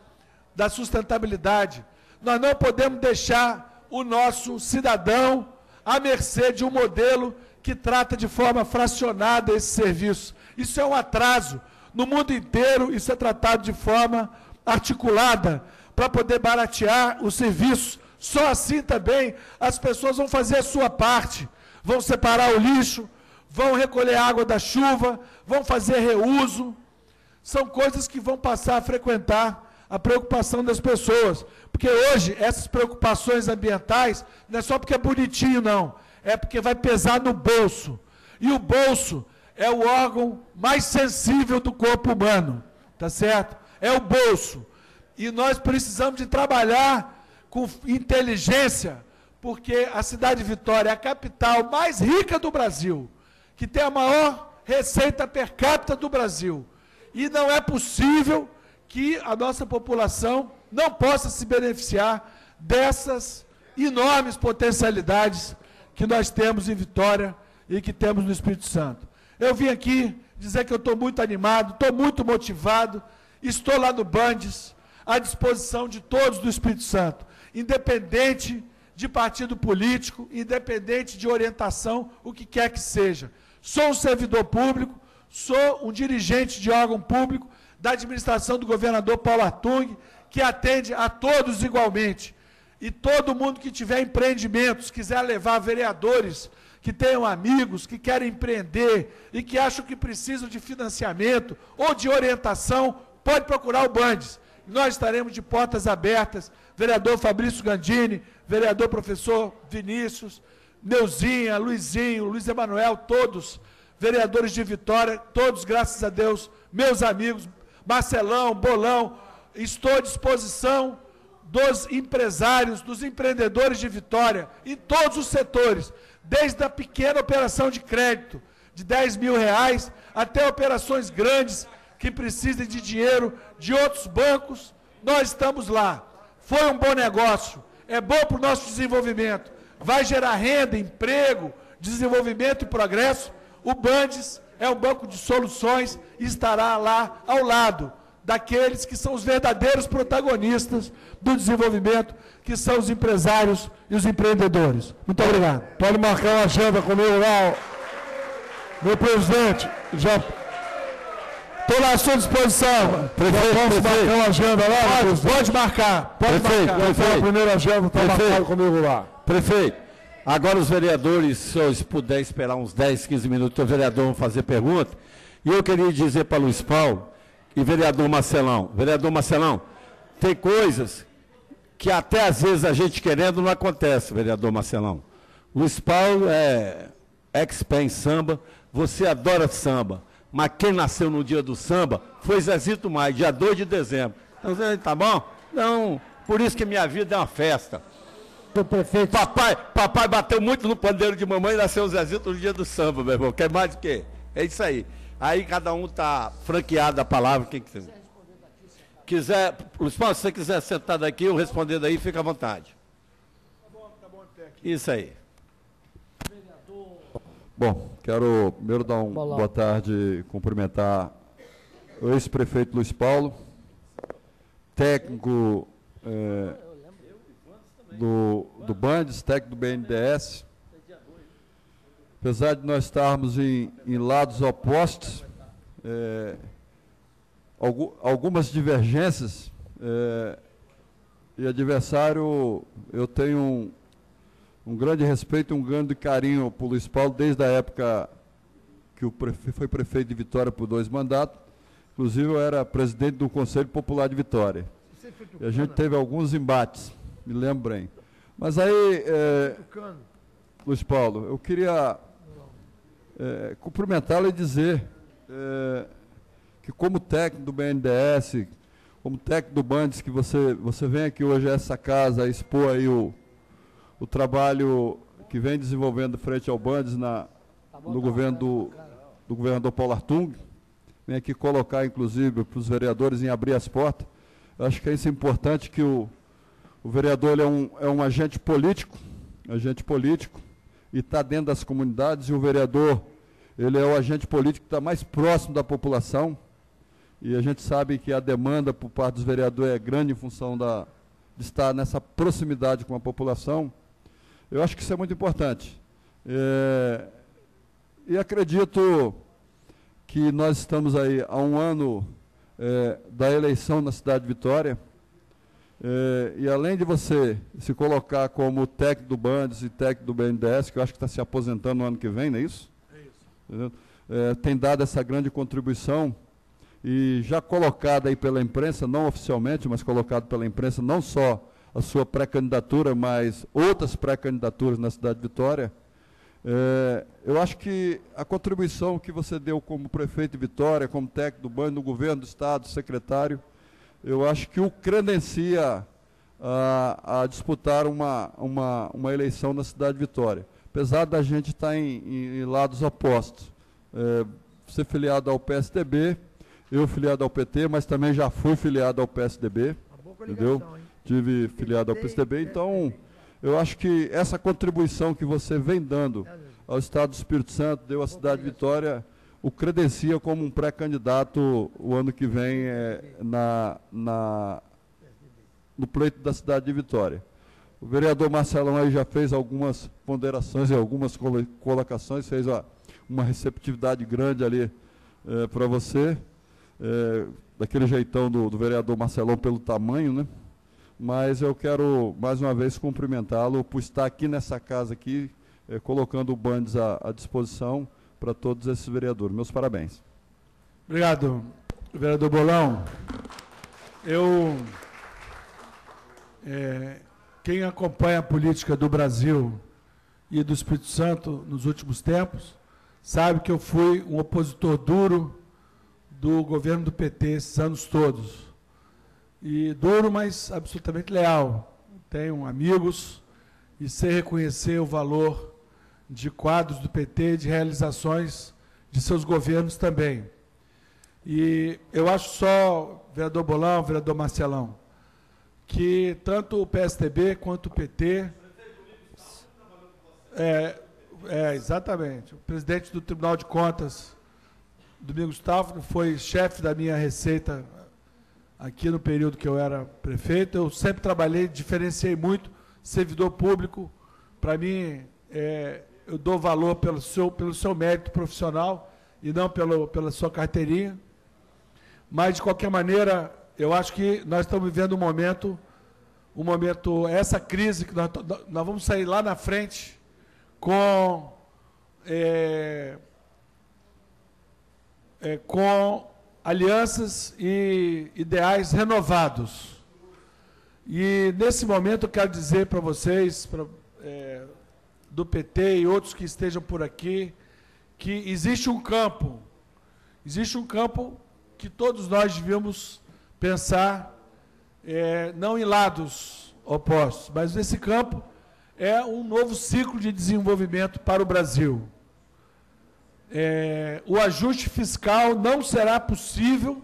Nós não podemos deixar o nosso cidadão à mercê de um modelo que trata de forma fracionada esse serviço. Isso é um atraso. No mundo inteiro, isso é tratado de forma articulada, para poder baratear o serviço. Só assim também as pessoas vão fazer a sua parte, vão separar o lixo, vão recolher a água da chuva, vão fazer reuso. São coisas que vão passar a frequentar a preocupação das pessoas. Porque hoje, essas preocupações ambientais, não é só porque é bonitinho, não. É porque vai pesar no bolso. E o bolso é o órgão mais sensível do corpo humano. Tá certo? É o bolso. E nós precisamos de trabalhar com inteligência, porque a cidade de Vitória é a capital mais rica do Brasil, que tem a maior receita per capita do Brasil. E não é possível que a nossa população não possa se beneficiar dessas enormes potencialidades que nós temos em Vitória e que temos no Espírito Santo. Eu vim aqui dizer que eu estou muito animado, estou muito motivado, estou lá no Bandes, à disposição de todos do Espírito Santo, independente de partido político, independente de orientação, o que quer que seja. Sou um servidor público, sou um dirigente de órgão público da administração do governador Paulo Artung, que atende a todos igualmente. E todo mundo que tiver empreendimentos, quiser levar vereadores, que tenham amigos, que querem empreender e que acham que precisam de financiamento ou de orientação, pode procurar o Bandes. Nós estaremos de portas abertas, vereador Fabrício Gandini, vereador professor Vinícius, Neuzinha, Luizinho, Luiz Emanuel, todos, vereadores de Vitória, todos, graças a Deus, meus amigos, Marcelão, Bolão, estou à disposição dos empresários, dos empreendedores de Vitória, em todos os setores, desde a pequena operação de crédito, de R$10.000, até operações grandes, que precisem de dinheiro de outros bancos, nós estamos lá. Foi um bom negócio, é bom para o nosso desenvolvimento, vai gerar renda, emprego, desenvolvimento e progresso. O Bandes é um banco de soluções e estará lá ao lado daqueles que são os verdadeiros protagonistas do desenvolvimento, que são os empresários e os empreendedores. Muito obrigado. Pode marcar uma agenda comigo lá, meu presidente, já... Estou à sua disposição. Prefeito, posso marcar uma agenda lá? Pode marcar. Pode marcar. Prefeito. A primeira agenda está marcada comigo lá. Prefeito, agora os vereadores, se eu puder esperar uns 10, 15 minutos, o vereador vai fazer pergunta. E eu queria dizer para Luiz Paulo e vereador Marcelão, tem coisas que até às vezes a gente querendo não acontece, vereador Marcelão. Luiz Paulo é expert em samba, você adora samba. Mas quem nasceu no dia do samba foi Zezito Maia, dia 2 de dezembro. Então, tá bom? Não, por isso que minha vida é uma festa. Prefeito. Papai bateu muito no pandeiro de mamãe e nasceu o Zezito no dia do samba, meu irmão. Quer mais do que? É isso aí. Aí cada um tá franqueado a palavra, quem quiser. Luiz Paulo, se você quiser sentar daqui, eu responder daí, fica à vontade. Tá bom até aqui. Isso aí. Bom, quero primeiro dar uma boa tarde e cumprimentar o ex-prefeito Luiz Paulo, técnico do Bandes, técnico do BNDES. Apesar de nós estarmos em lados opostos, algumas divergências, e adversário, eu tenho um grande respeito e um grande carinho por Luiz Paulo, desde a época que foi prefeito de Vitória por 2 mandatos. Inclusive, eu era presidente do Conselho Popular de Vitória. E a gente teve alguns embates, me lembro bem. Mas aí, Luiz Paulo, eu queria cumprimentá-lo e dizer que como técnico do BNDES, como técnico do Bandes, que você vem aqui hoje a essa casa expor aí o trabalho que vem desenvolvendo frente ao Bandes no governo do governador Paulo Artung, vem aqui colocar, inclusive, para os vereadores em abrir as portas. Eu acho que isso é importante, que o vereador ele é um agente político, e está dentro das comunidades, e o vereador ele é o agente político que está mais próximo da população, e a gente sabe que a demanda por parte dos vereadores é grande em função de estar nessa proximidade com a população. Eu acho que isso é muito importante. E acredito que nós estamos aí há um ano da eleição na cidade de Vitória, e além de você se colocar como técnico do Bandes e técnico do BNDES, que eu acho que está se aposentando no ano que vem, não é isso? É isso. Tem dado essa grande contribuição, e já colocado aí pela imprensa, não oficialmente, mas colocado pela imprensa, não só a sua pré-candidatura, mas outras pré-candidaturas na cidade de Vitória. Eu acho que a contribuição que você deu como prefeito de Vitória, como técnico do Bandes, no governo do Estado, secretário, eu acho que o credencia a disputar uma eleição na cidade de Vitória. Apesar da gente estar em lados opostos. Ser filiado ao PSDB, eu filiado ao PT, mas também já fui filiado ao PSDB, entendeu? Tive filiado ao PSDB, então eu acho que essa contribuição que você vem dando ao Estado do Espírito Santo, deu à cidade de Vitória, o credencia como um pré-candidato o ano que vem no pleito da cidade de Vitória. O vereador Marcelão aí já fez algumas ponderações e algumas colocações, fez uma receptividade grande ali para você, daquele jeitão do vereador Marcelão pelo tamanho, né? Mas eu quero, mais uma vez, cumprimentá-lo por estar aqui nessa casa, aqui, colocando o Bandes à disposição para todos esses vereadores. Meus parabéns. Obrigado, vereador Bolão. Quem acompanha a política do Brasil e do Espírito Santo nos últimos tempos, sabe que eu fui um opositor duro do governo do PT esses anos todos. E duro, mas absolutamente leal. Tenho amigos e sei reconhecer o valor de quadros do PT, de realizações de seus governos também. E eu acho só, vereador Bolão, vereador Marcelão, que tanto o PSDB quanto o PT... exatamente. O presidente do Tribunal de Contas, Domingos Távora, foi chefe da minha receita aqui no período que eu era prefeito. Eu sempre trabalhei, diferenciei muito servidor público. Para mim, eu dou valor pelo seu mérito profissional e não pela sua carteirinha. Mas, de qualquer maneira, eu acho que nós estamos vivendo um momento, essa crise que nós vamos sair lá na frente com alianças e ideais renovados. E, nesse momento, eu quero dizer para vocês, do PT e outros que estejam por aqui, que existe um campo que todos nós devíamos pensar, não em lados opostos, mas esse campo é um novo ciclo de desenvolvimento para o Brasil. O ajuste fiscal não será possível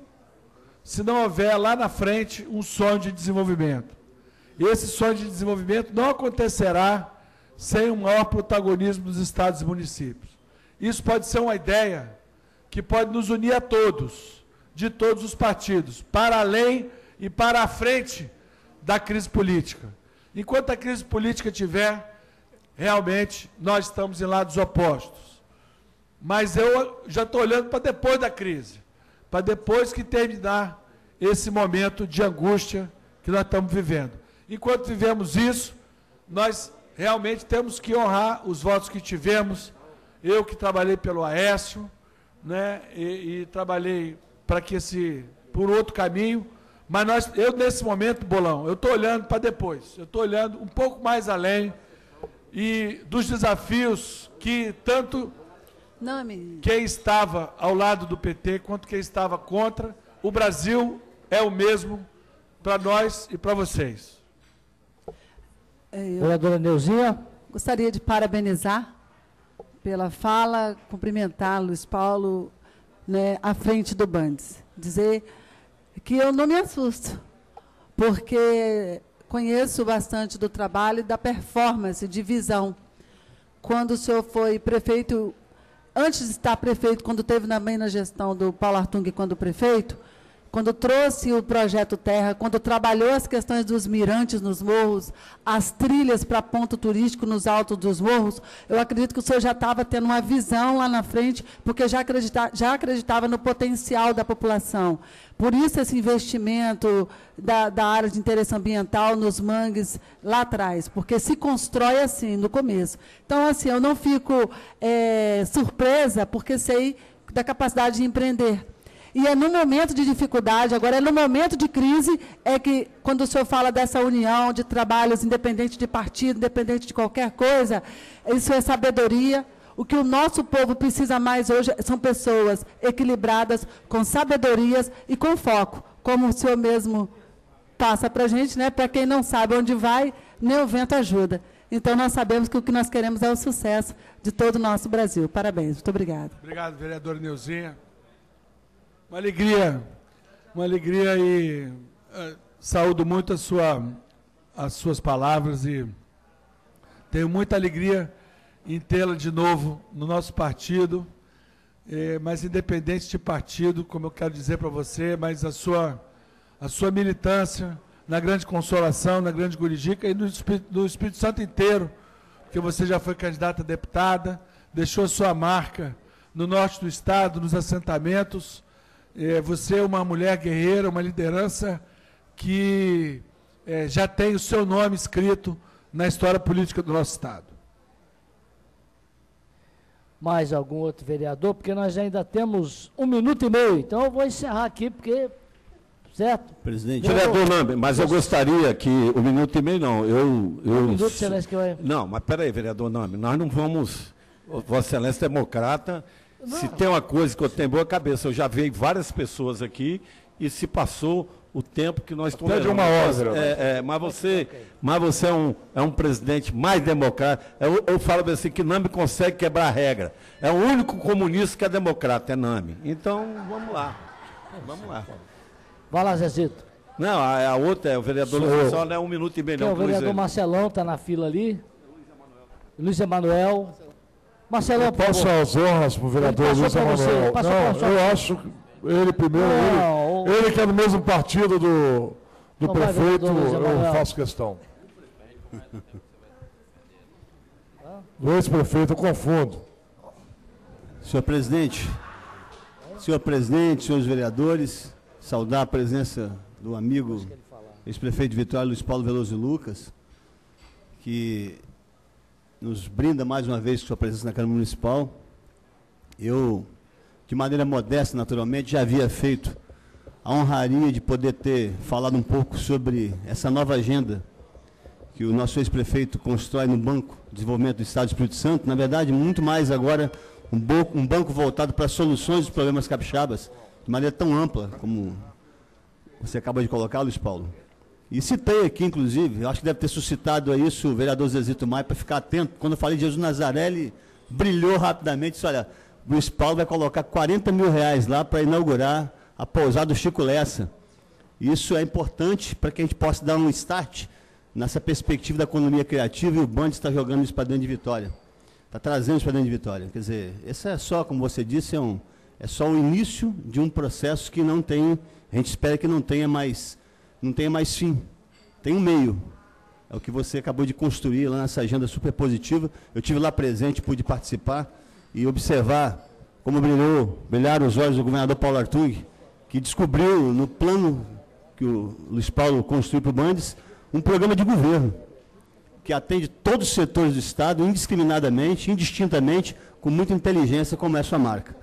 se não houver lá na frente um sonho de desenvolvimento. Esse sonho de desenvolvimento não acontecerá sem um maior protagonismo dos estados e municípios. Isso pode ser uma ideia que pode nos unir a todos, de todos os partidos, para além e para a frente da crise política. Enquanto a crise política tiver, realmente, nós estamos em lados opostos. Mas eu já estou olhando para depois da crise, para depois que terminar esse momento de angústia que nós estamos vivendo. Enquanto vivemos isso, nós realmente temos que honrar os votos que tivemos. Eu que trabalhei pelo Aécio, né, e trabalhei para que por outro caminho, mas eu nesse momento, Bolão, eu estou olhando para depois, eu estou olhando um pouco mais além e dos desafios que tanto quem estava ao lado do PT quanto quem estava contra, o Brasil é o mesmo para nós e para vocês. Vereadora Neuzinha. Gostaria de parabenizar pela fala, cumprimentar Luiz Paulo, né, à frente do Bandes. Dizer que eu não me assusto, porque conheço bastante do trabalho e da performance, de visão. Quando o senhor foi prefeito, antes de estar prefeito, quando teve também na gestão do Paulo Artung quando prefeito, quando trouxe o projeto Terra, quando trabalhou as questões dos mirantes nos morros, as trilhas para ponto turístico nos altos dos morros, eu acredito que o senhor já estava tendo uma visão lá na frente, porque já acreditava no potencial da população. Por isso esse investimento da área de interesse ambiental nos mangues lá atrás, porque se constrói assim, no começo. Então, assim, eu não fico surpresa, porque sei da capacidade de empreender. E é no momento de dificuldade, agora é no momento de crise, é que, quando o senhor fala dessa união de trabalhos, independente de partido, independente de qualquer coisa, isso é sabedoria. O que o nosso povo precisa mais hoje são pessoas equilibradas, com sabedorias e com foco, como o senhor mesmo passa para a gente, né? Para quem não sabe onde vai, nem o vento ajuda. Então, nós sabemos que o que nós queremos é o sucesso de todo o nosso Brasil. Parabéns. Muito obrigada. Obrigado, vereadora Neuzinha. Uma alegria e saúdo muito as suas palavras e tenho muita alegria em tê-la de novo no nosso partido, mas independente de partido, como eu quero dizer para você, mas a sua militância na Grande Consolação, na Grande Gurijica e no Espírito Santo inteiro, porque você já foi candidata a deputada, deixou a sua marca no norte do estado, nos assentamentos. Você é uma mulher guerreira, uma liderança que já tem o seu nome escrito na história política do nosso estado. Mais algum outro vereador? Porque nós ainda temos 1 minuto e meio, então eu vou encerrar aqui, porque... Certo? Presidente. Vereador Nambe, mas eu gostaria que... 1 minuto e meio não, 1 minuto, Excelência, que vai... Não, mas peraí, vereador Nambe, nós não vamos... Vossa Excelência é democrata... Não. Se tem uma coisa que eu tenho boa cabeça, eu já vi várias pessoas aqui e se passou o tempo que nós estamos... Pede uma hora. Mas você é um presidente mais democrático. Eu falo assim que Nambe consegue quebrar a regra. É o único comunista que é democrata, é Nambe. Então, vamos lá. Vai lá, Zezito. Não, a outra é o vereador Luiz Emanuel, não é 1 minuto e meio. Não, o vereador Marcelão está na fila ali. Luiz Emanuel. Marcelão, eu posso as honras para o vereador Luiz Emanuel. Não, eu acho que ele primeiro, ele que é do mesmo partido do prefeito, eu faço questão. Do ex-prefeito, eu confundo. Senhor presidente, senhores vereadores, saudar a presença do amigo ex-prefeito de Vitória, Luiz Paulo Veloso Lucas, que nos brinda mais uma vez com sua presença na Câmara Municipal. Eu, de maneira modesta, naturalmente, já havia feito a honraria de poder ter falado um pouco sobre essa nova agenda que o nosso ex-prefeito constrói no Banco de Desenvolvimento do Estado do Espírito Santo. Na verdade, muito mais agora, um banco voltado para soluções dos problemas capixabas, de maneira tão ampla como você acaba de colocar, Luiz Paulo. E citei aqui, inclusive, eu acho que deve ter suscitado a isso o vereador Zezito Maia, para ficar atento. Quando eu falei de Jesus Nazaré, ele brilhou rapidamente, disse, olha, Luiz Paulo vai colocar 40 mil reais lá para inaugurar a pousada do Chico Lessa. Isso é importante para que a gente possa dar um start nessa perspectiva da economia criativa, e o Band está jogando isso para dentro de Vitória. Está trazendo isso para dentro de Vitória. Quer dizer, esse é só, como você disse, é só o início de um processo que não tem, a gente espera que não tenha mais fim. Tem um meio. É o que você acabou de construir lá nessa agenda super positiva. Eu estive lá presente, pude participar e observar como brilharam os olhos do governador Paulo Artung, que descobriu no plano que o Luiz Paulo construiu para o Bandes, um programa de governo que atende todos os setores do Estado, indiscriminadamente, indistintamente, com muita inteligência, como é a sua marca.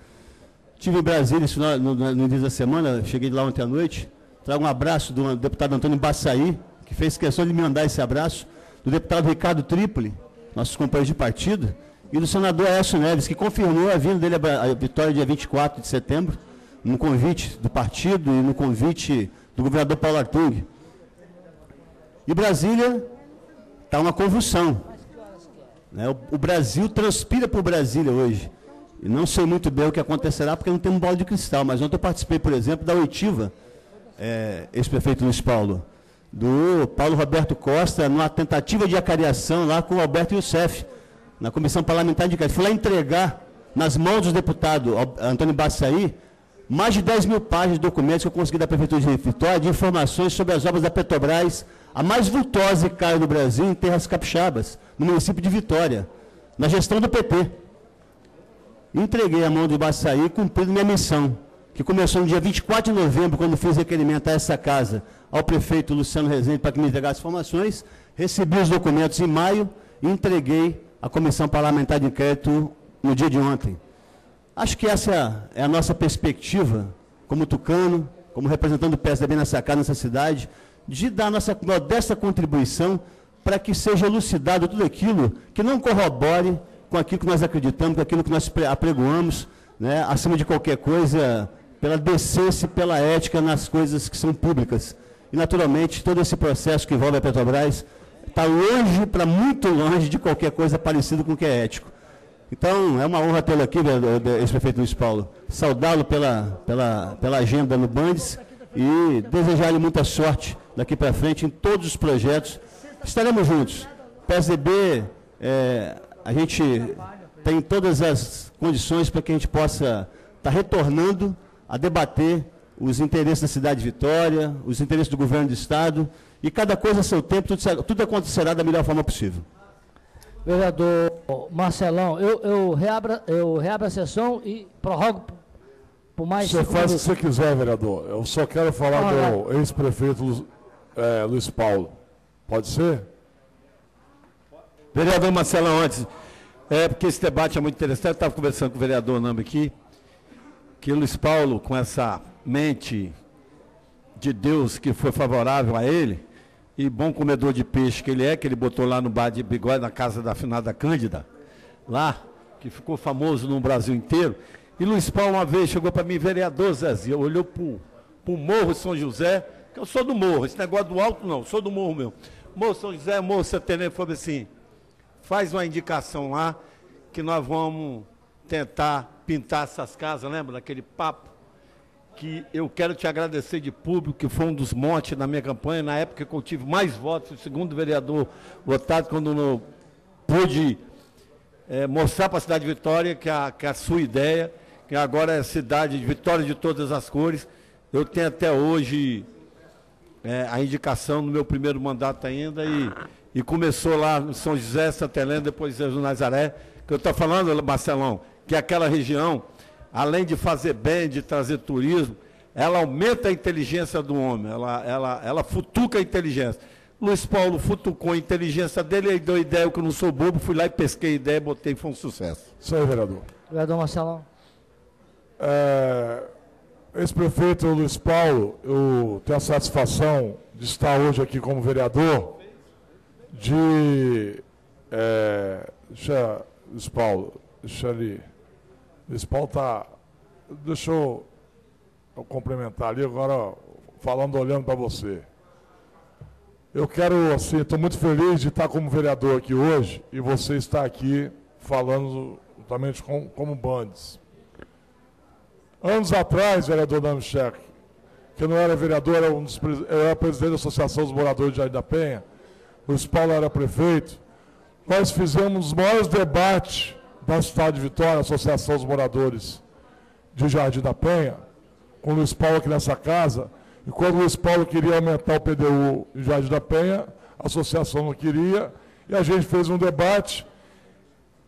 Estive em Brasília no início da semana, cheguei de lá ontem à noite. Trago um abraço do deputado Antônio Baçaí, que fez questão de me mandar esse abraço, do deputado Ricardo Trípoli, nossos companheiros de partido, e do senador Aécio Neves, que confirmou a vinda dele à Vitória dia 24 de setembro, no convite do partido e no convite do governador Paulo Artung. E Brasília está uma convulsão. Né? O Brasil transpira por Brasília hoje. E não sei muito bem o que acontecerá, porque não tem um balde de cristal, mas ontem eu participei, por exemplo, da oitiva, ex-prefeito Luiz Paulo, do Paulo Roberto Costa, numa tentativa de acariação lá com o Alberto Youssef, na Comissão Parlamentar de Inquérito. Fui lá entregar nas mãos do deputado Antônio Baçaí mais de 10 mil páginas de documentos que eu consegui da Prefeitura de Vitória, de informações sobre as obras da Petrobras, a mais vultosa e cara do Brasil, em terras capixabas, no município de Vitória, na gestão do PT. Entreguei a mão do Baçaí, cumprindo minha missão, que começou no dia 24 de novembro, quando fiz requerimento a essa casa, ao prefeito Luciano Rezende, para que me entregasse informações, recebi os documentos em maio e entreguei à Comissão Parlamentar de Inquérito no dia de ontem. Acho que essa é a nossa perspectiva, como tucano, como representante do PSDB nessa casa, nessa cidade, de dar a nossa modesta contribuição para que seja elucidado tudo aquilo que não corrobore com aquilo que nós acreditamos, com aquilo que nós apregoamos, né, acima de qualquer coisa, pela decência e pela ética nas coisas que são públicas. E, naturalmente, todo esse processo que envolve a Petrobras está longe, para muito longe, de qualquer coisa parecida com o que é ético. Então, é uma honra tê-lo aqui, ex-prefeito Luiz Paulo, saudá-lo pela agenda no Bandes e desejar-lhe muita sorte daqui para frente em todos os projetos. Estaremos juntos. PSDB, a gente tem todas as condições para que a gente possa estar retornando a debater os interesses da cidade de Vitória, os interesses do governo do Estado, e cada coisa a seu tempo, tudo acontecerá da melhor forma possível. Vereador Marcelão, eu reabro a sessão e prorrogo por mais... Você faz o que você quiser, vereador. Eu só quero falar do ex-prefeito Luiz Paulo. Pode ser? Vereador Marcelão, antes, porque esse debate é muito interessante, eu estava conversando com o vereador Namba aqui, que Luiz Paulo, com essa mente de Deus que foi favorável a ele, e bom comedor de peixe que ele botou lá no bar de Bigode, na casa da afinada Cândida, lá, que ficou famoso no Brasil inteiro. E Luiz Paulo uma vez chegou para mim, vereador Zezinho, olhou para o Morro São José, que eu sou do Morro, esse negócio do alto não, sou do Morro mesmo. Morro São José, Morro Santenê, falou assim, faz uma indicação lá, que nós vamos tentar pintar essas casas, lembra daquele papo? Que eu quero te agradecer de público, que foi um dos montes na minha campanha, na época que eu tive mais votos, o segundo vereador votado, quando eu pude mostrar para a cidade de Vitória que a sua ideia, que agora é a cidade de Vitória de todas as cores. Eu tenho até hoje a indicação no meu primeiro mandato ainda, e começou lá no São José, Santa Helena, depois no Nazaré, que eu estou falando, Marcelão, que aquela região, além de fazer bem, de trazer turismo, ela aumenta a inteligência do homem, ela futuca a inteligência. Luiz Paulo futucou a inteligência dele, e deu ideia, que eu não sou bobo, fui lá e pesquei a ideia, botei, foi um sucesso. Isso aí, vereador. Vereador Marcelão. Ex-prefeito Luiz Paulo, eu tenho a satisfação de estar hoje aqui como vereador, Luiz Paulo, Luiz Paulo está... Deixa eu complementar ali, agora falando, olhando para você. Eu quero, assim, estou muito feliz de estar como vereador aqui hoje e você está aqui falando justamente como Bandes. Anos atrás, vereador Namchek, que eu não era vereador, eu era presidente da Associação dos Moradores de Jardim da Penha, Luiz Paulo era prefeito, nós fizemos os maiores debates da cidade de Vitória, a Associação dos Moradores de Jardim da Penha, com o Luiz Paulo aqui nessa casa, e quando o Luiz Paulo queria aumentar o PDU em Jardim da Penha, a associação não queria, e a gente fez um debate.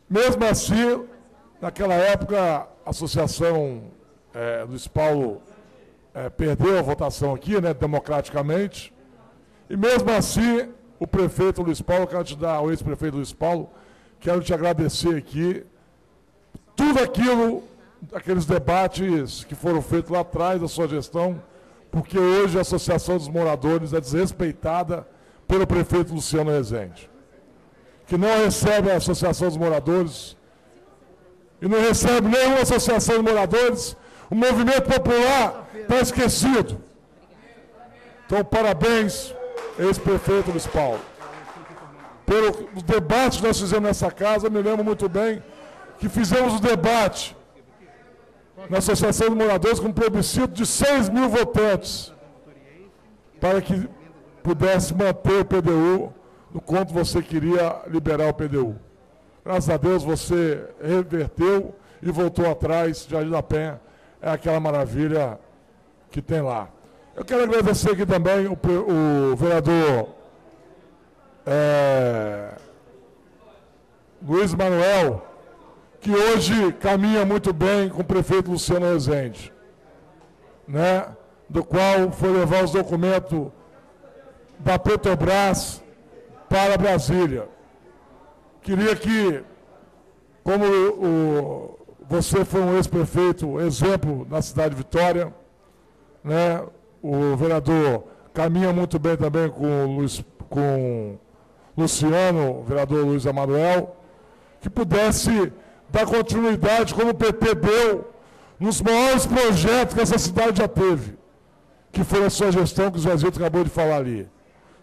Mesmo assim, naquela época, a associação Luiz Paulo perdeu a votação aqui, né, democraticamente, e mesmo assim, o prefeito Luiz Paulo, quero te dar, o ex-prefeito Luiz Paulo, quero te agradecer aqui, tudo aquilo, aqueles debates que foram feitos lá atrás da sua gestão, porque hoje a Associação dos Moradores é desrespeitada pelo prefeito Luciano Rezende, que não recebe a Associação dos Moradores, e não recebe nenhuma Associação de Moradores, o movimento popular está esquecido. Então, parabéns, ex-prefeito Luiz Paulo. Pelos debates que nós fizemos nessa casa, eu me lembro muito bem que fizemos o debate na Associação de Moradores com um plebiscito de 6 mil votantes para que pudesse manter o PDU no quanto você queria liberar o PDU. Graças a Deus você reverteu e voltou atrás, Jardim da Penha é aquela maravilha que tem lá. Eu quero agradecer aqui também o vereador Luiz Manuel, que hoje caminha muito bem com o prefeito Luciano Rezende, né? Do qual foi levar os documentos da Petrobras para Brasília. Queria que, como você foi um ex-prefeito, exemplo na cidade de Vitória, né? O vereador caminha muito bem também com Luciano, o vereador Luiz Emanuel, que pudesse dar continuidade, como o PT deu, nos maiores projetos que essa cidade já teve, que foi a sua gestão, que o Zezito acabou de falar ali.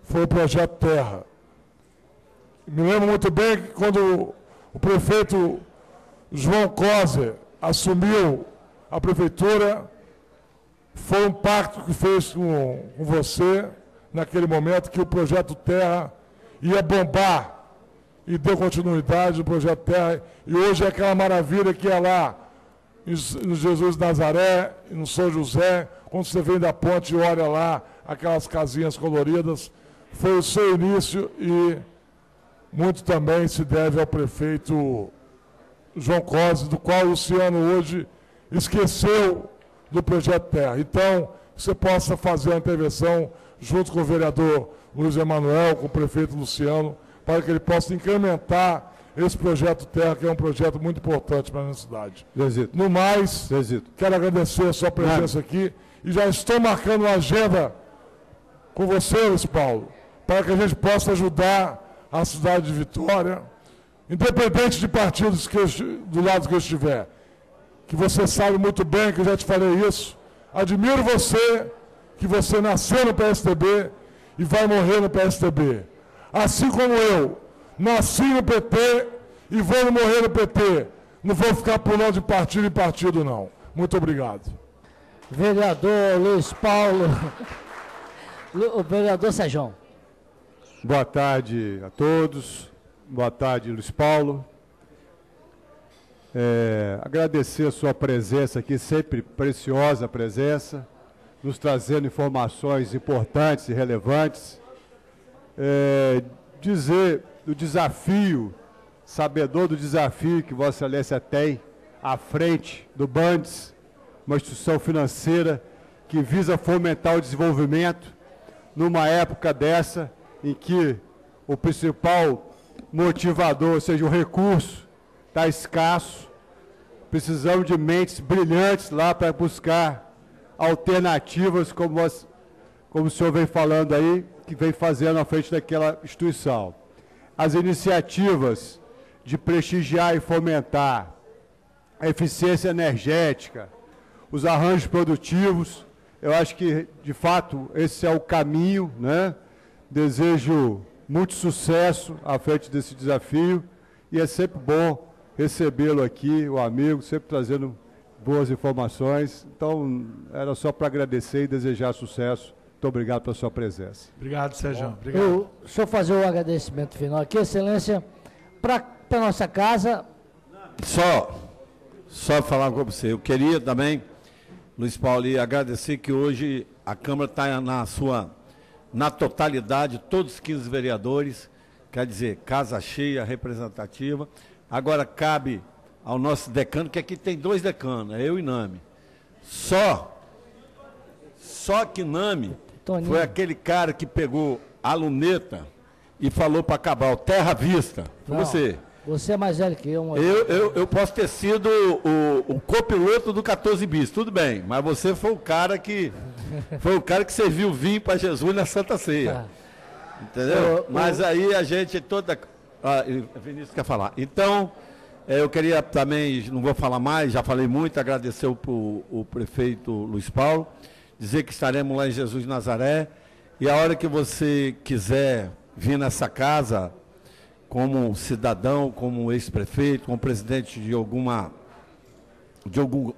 Foi o projeto Terra. Me lembro muito bem que quando o prefeito João Coser assumiu a prefeitura, foi um pacto que fez com você, naquele momento, que o projeto Terra ia bombar, e deu continuidade ao projeto Terra, e hoje é aquela maravilha que é lá, no Jesus de Nazaré, no São José, quando você vem da ponte e olha lá, aquelas casinhas coloridas, foi o seu início, e muito também se deve ao prefeito João Coser, do qual o Luciano hoje esqueceu do projeto Terra. Então, você possa fazer a intervenção junto com o vereador Luiz Emanuel, com o prefeito Luciano, para que ele possa incrementar esse projeto Terra, que é um projeto muito importante para a nossa cidade. Zezito. No mais, Zezito, quero agradecer a sua presença aqui e já estou marcando uma agenda com você, Luiz Paulo, para que a gente possa ajudar a cidade de Vitória, independente de partidos do lado que eu estiver, que você sabe muito bem, que eu já te falei isso. Admiro você, que você nasceu no PSDB e vai morrer no PSDB. Assim como eu, nasci no PT e vou morrer no PT. Não vou ficar pulando de partido em partido, não. Muito obrigado. Vereador Luiz Paulo. O vereador Sejão. boa tarde a todos. Boa tarde, Luiz Paulo. Agradecer a sua presença aqui, sempre preciosa presença, nos trazendo informações importantes e relevantes. Dizer do desafio, sabedor do desafio que Vossa Excelência tem à frente do Bandes, uma instituição financeira que visa fomentar o desenvolvimento numa época dessa em que o principal motivador, ou seja, o recurso, está escasso. Precisamos de mentes brilhantes lá para buscar alternativas, como o senhor vem falando aí, que vem fazendo à frente daquela instituição. As iniciativas de prestigiar e fomentar a eficiência energética, os arranjos produtivos, eu acho que, de fato, esse é o caminho, né? Desejo muito sucesso à frente desse desafio e é sempre bom recebê-lo aqui, o amigo, sempre trazendo boas informações. Então, era só para agradecer e desejar sucesso. Muito obrigado pela sua presença. Obrigado, Sérgio. Obrigado. Deixa eu fazer o agradecimento final aqui, Excelência, para a nossa casa. Só falar com você. Eu queria também, Luiz Paulo, agradecer que hoje a Câmara está na totalidade, todos os 15 vereadores, quer dizer, casa cheia, representativa. Agora cabe ao nosso decano, que aqui tem 2 decanos, é eu e Nami. Só que Nami foi aquele cara que pegou a luneta e falou para acabar o Terra Vista. Foi você. Você é mais velho que eu. Eu posso ter sido o copiloto do 14 bis, tudo bem, mas você foi o cara que serviu vinho para Jesus na Santa Ceia. Entendeu? Mas aí a gente toda... Vinícius quer falar. Então, eu queria também, não vou falar mais, já falei muito, agradecer o prefeito Luiz Paulo, dizer que estaremos lá em Jesus de Nazaré, e a hora que você quiser vir nessa casa, como cidadão, como ex-prefeito, como presidente de algum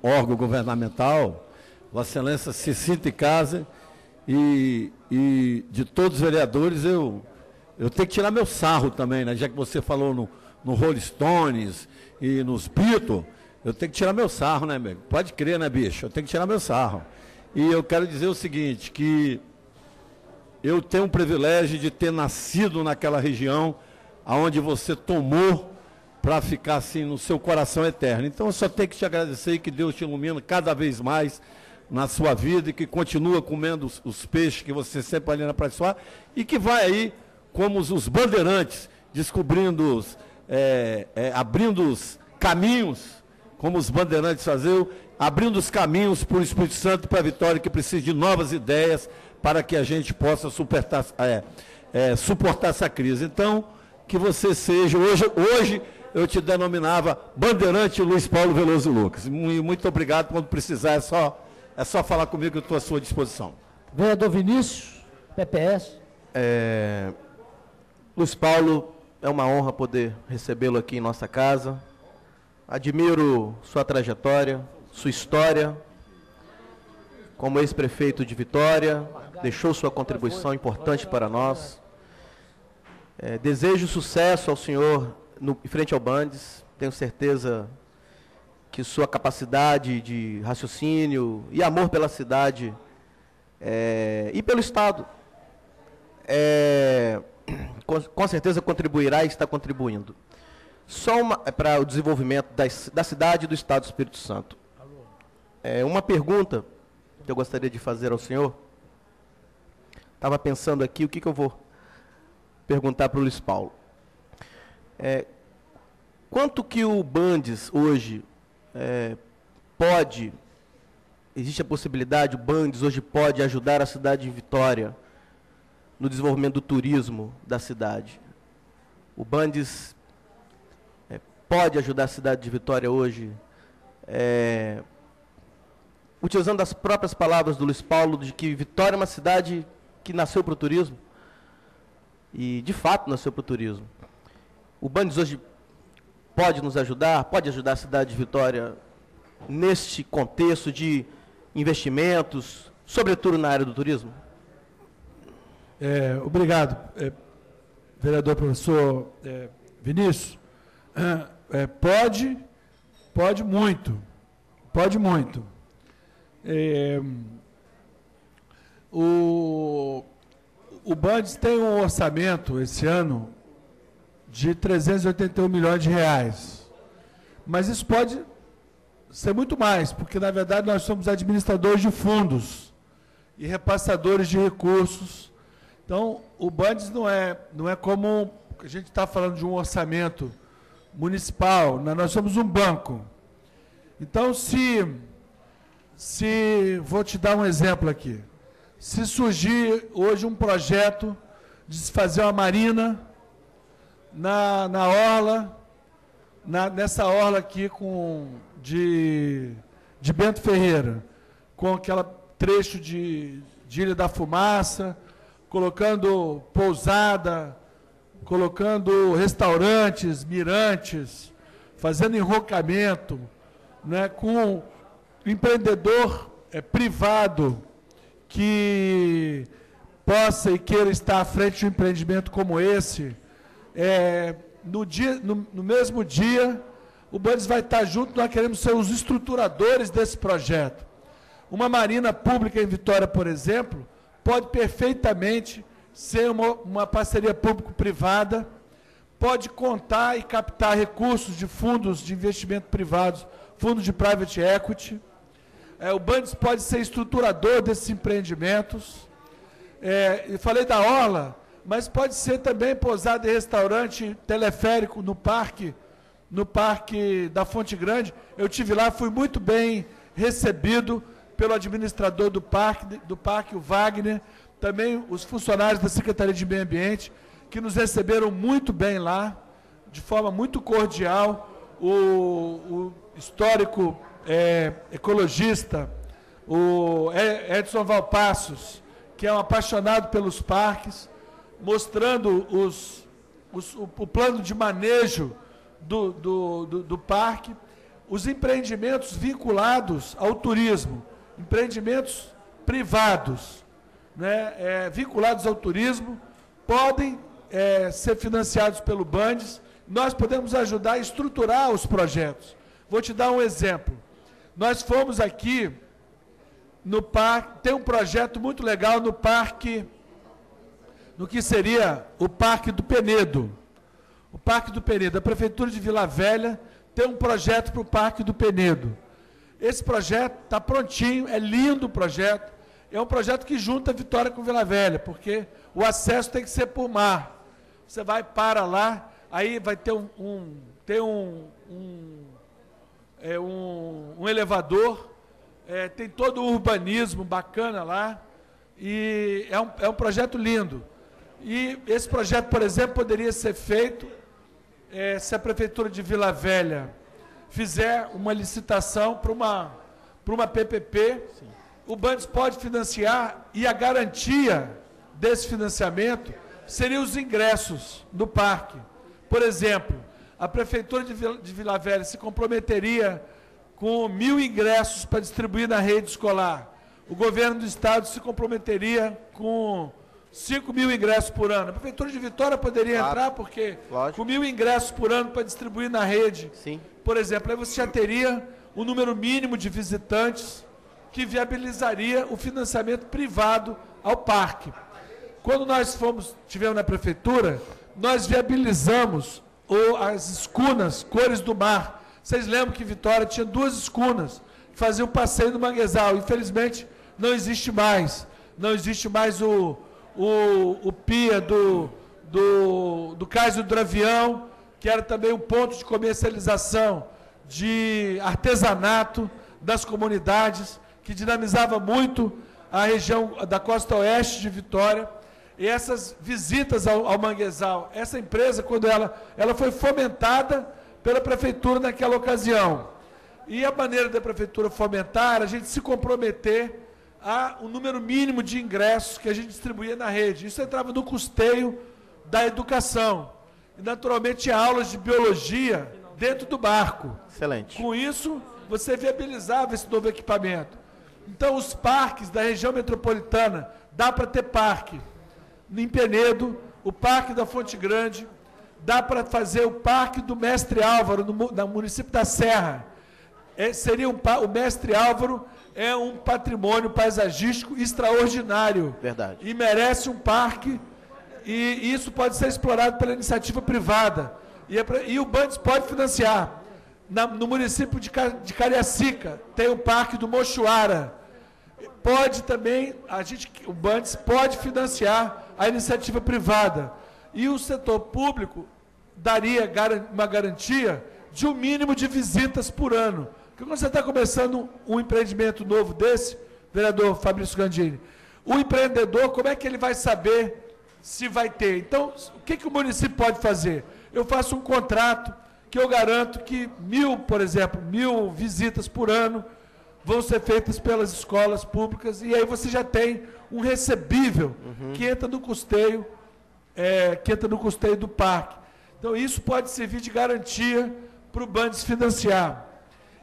órgão governamental, Vossa Excelência se sinta em casa, e de todos os vereadores eu tenho que tirar meu sarro também, né? Já que você falou no Rolling Stones e nos Beatles, eu tenho que tirar meu sarro, né, amigo? Pode crer, né, bicho? Eu tenho que tirar meu sarro. E eu quero dizer o seguinte, que eu tenho o privilégio de ter nascido naquela região onde você tomou para ficar assim no seu coração eterno. Então eu só tenho que te agradecer e que Deus te ilumine cada vez mais na sua vida e que continua comendo os peixes que você sempre ali na Praia Soar e que vai aí como os bandeirantes, descobrindo, abrindo os caminhos, como os bandeirantes faziam, abrindo os caminhos para o Espírito Santo e para a Vitória, que precisa de novas ideias para que a gente possa suportar essa crise. Então, que você seja, hoje eu te denominava Bandeirante Luiz Paulo Veloso Lucas. Muito obrigado, quando precisar é só falar comigo, eu estou à sua disposição. Vereador Vinícius, PPS. Luiz Paulo, é uma honra poder recebê-lo aqui em nossa casa. Admiro sua trajetória, sua história. Como ex-prefeito de Vitória, deixou sua contribuição importante para nós. Desejo sucesso ao senhor em frente ao Bandes. Tenho certeza que sua capacidade de raciocínio e amor pela cidade e pelo Estado com certeza contribuirá e está contribuindo. Só para o desenvolvimento da cidade e do Estado do Espírito Santo. Uma pergunta que eu gostaria de fazer ao senhor. Estava pensando aqui o que eu vou perguntar para o Luiz Paulo. Quanto que o Bandes hoje existe a possibilidade, o Bandes hoje pode ajudar a cidade de Vitória no desenvolvimento do turismo da cidade? O Bandes pode ajudar a cidade de Vitória hoje, utilizando as próprias palavras do Luiz Paulo, de que Vitória é uma cidade que nasceu para o turismo, e de fato nasceu para o turismo. O Bandes hoje pode nos ajudar, pode ajudar a cidade de Vitória neste contexto de investimentos, sobretudo na área do turismo? Obrigado, vereador professor Vinícius. Pode muito. O Bandes tem um orçamento esse ano de 381 milhões de reais. Mas isso pode ser muito mais, porque na verdade nós somos administradores de fundos e repassadores de recursos. Então, o Bandes não é como a gente está falando de um orçamento municipal, nós somos um banco. Então, vou te dar um exemplo aqui. Se surgir hoje um projeto de se fazer uma marina na orla, nessa orla aqui de Bento Ferreira, com aquele trecho de Ilha da Fumaça, colocando pousada, colocando restaurantes, mirantes, fazendo enrocamento, né, com empreendedor privado que possa e queira estar à frente de um empreendimento como esse, no mesmo dia, o Bandes vai estar junto, nós queremos ser os estruturadores desse projeto. Uma marina pública em Vitória, por exemplo, pode perfeitamente ser uma parceria público-privada, pode contar e captar recursos de fundos de investimento privados, fundos de private equity. O Bandes pode ser estruturador desses empreendimentos. Eu falei da orla, mas pode ser também pousada e restaurante teleférico no parque da Fonte Grande. Eu estive lá, fui muito bem recebido pelo administrador do parque, o Wagner, também os funcionários da Secretaria de Meio Ambiente, que nos receberam muito bem lá, de forma muito cordial. O histórico ecologista, o Edson Valpassos, que é um apaixonado pelos parques, mostrando o plano de manejo do parque, os empreendimentos vinculados ao turismo, empreendimentos privados, né, vinculados ao turismo, podem ser financiados pelo Bandes. Nós podemos ajudar a estruturar os projetos. Vou te dar um exemplo. Nós fomos aqui no parque, tem um projeto muito legal no parque, no que seria o Parque do Penedo. O Parque do Penedo, a Prefeitura de Vila Velha tem um projeto para o Parque do Penedo. Esse projeto está prontinho, é lindo o projeto. É um projeto que junta Vitória com Vila Velha, porque o acesso tem que ser por mar. Você vai para lá, aí vai ter um elevador, tem todo o urbanismo bacana lá, e é um projeto lindo. E esse projeto, por exemplo, poderia ser feito se a Prefeitura de Vila Velha fizer uma licitação para uma PPP. Sim. O Bandes pode financiar, e a garantia desse financiamento seriam os ingressos do parque. Por exemplo, a Prefeitura de Vila Velha se comprometeria com 1.000 ingressos para distribuir na rede escolar. O governo do estado se comprometeria com 5.000 ingressos por ano. A Prefeitura de Vitória poderia entrar, porque com 1.000 ingressos por ano para distribuir na rede, sim, por exemplo, aí você já teria um número mínimo de visitantes que viabilizaria o financiamento privado ao parque. Quando nós tivemos na Prefeitura, nós viabilizamos as escunas Cores do Mar. Vocês lembram que Vitória tinha 2 escunas que faziam o passeio do Manguezal. Infelizmente, não existe mais. Não existe mais o PIA do Cais do Dravião, que era também um ponto de comercialização de artesanato das comunidades, que dinamizava muito a região da costa oeste de Vitória. E essas visitas ao Manguezal, essa empresa, quando ela foi fomentada pela Prefeitura naquela ocasião. E a maneira da Prefeitura fomentar, a gente se comprometer a um número mínimo de ingressos que a gente distribuía na rede. Isso entrava no custeio da educação. E, naturalmente, tinha aulas de biologia dentro do barco. Excelente. Com isso, você viabilizava esse novo equipamento. Então, os parques da região metropolitana, dá para ter parque em Penedo, o Parque da Fonte Grande, dá para fazer o Parque do Mestre Álvaro, no município da Serra. O Mestre Álvaro é um patrimônio paisagístico extraordinário. Verdade. E merece um parque, e isso pode ser explorado pela iniciativa privada. E o Bandes pode financiar. No município de Cariacica, tem o Parque do Mochuara. Pode também, o Bandes pode financiar a iniciativa privada. E o setor público daria uma garantia de um mínimo de visitas por ano. Porque quando você está começando um empreendimento novo desse, vereador Fabrício Gandini, o empreendedor, como é que ele vai saber se vai ter? Então, o que o município pode fazer? Eu faço um contrato que eu garanto que 1.000 visitas por ano vão ser feitas pelas escolas públicas, e aí você já tem um recebível que entra no custeio, do parque. Então, isso pode servir de garantia para o Bandes financiar.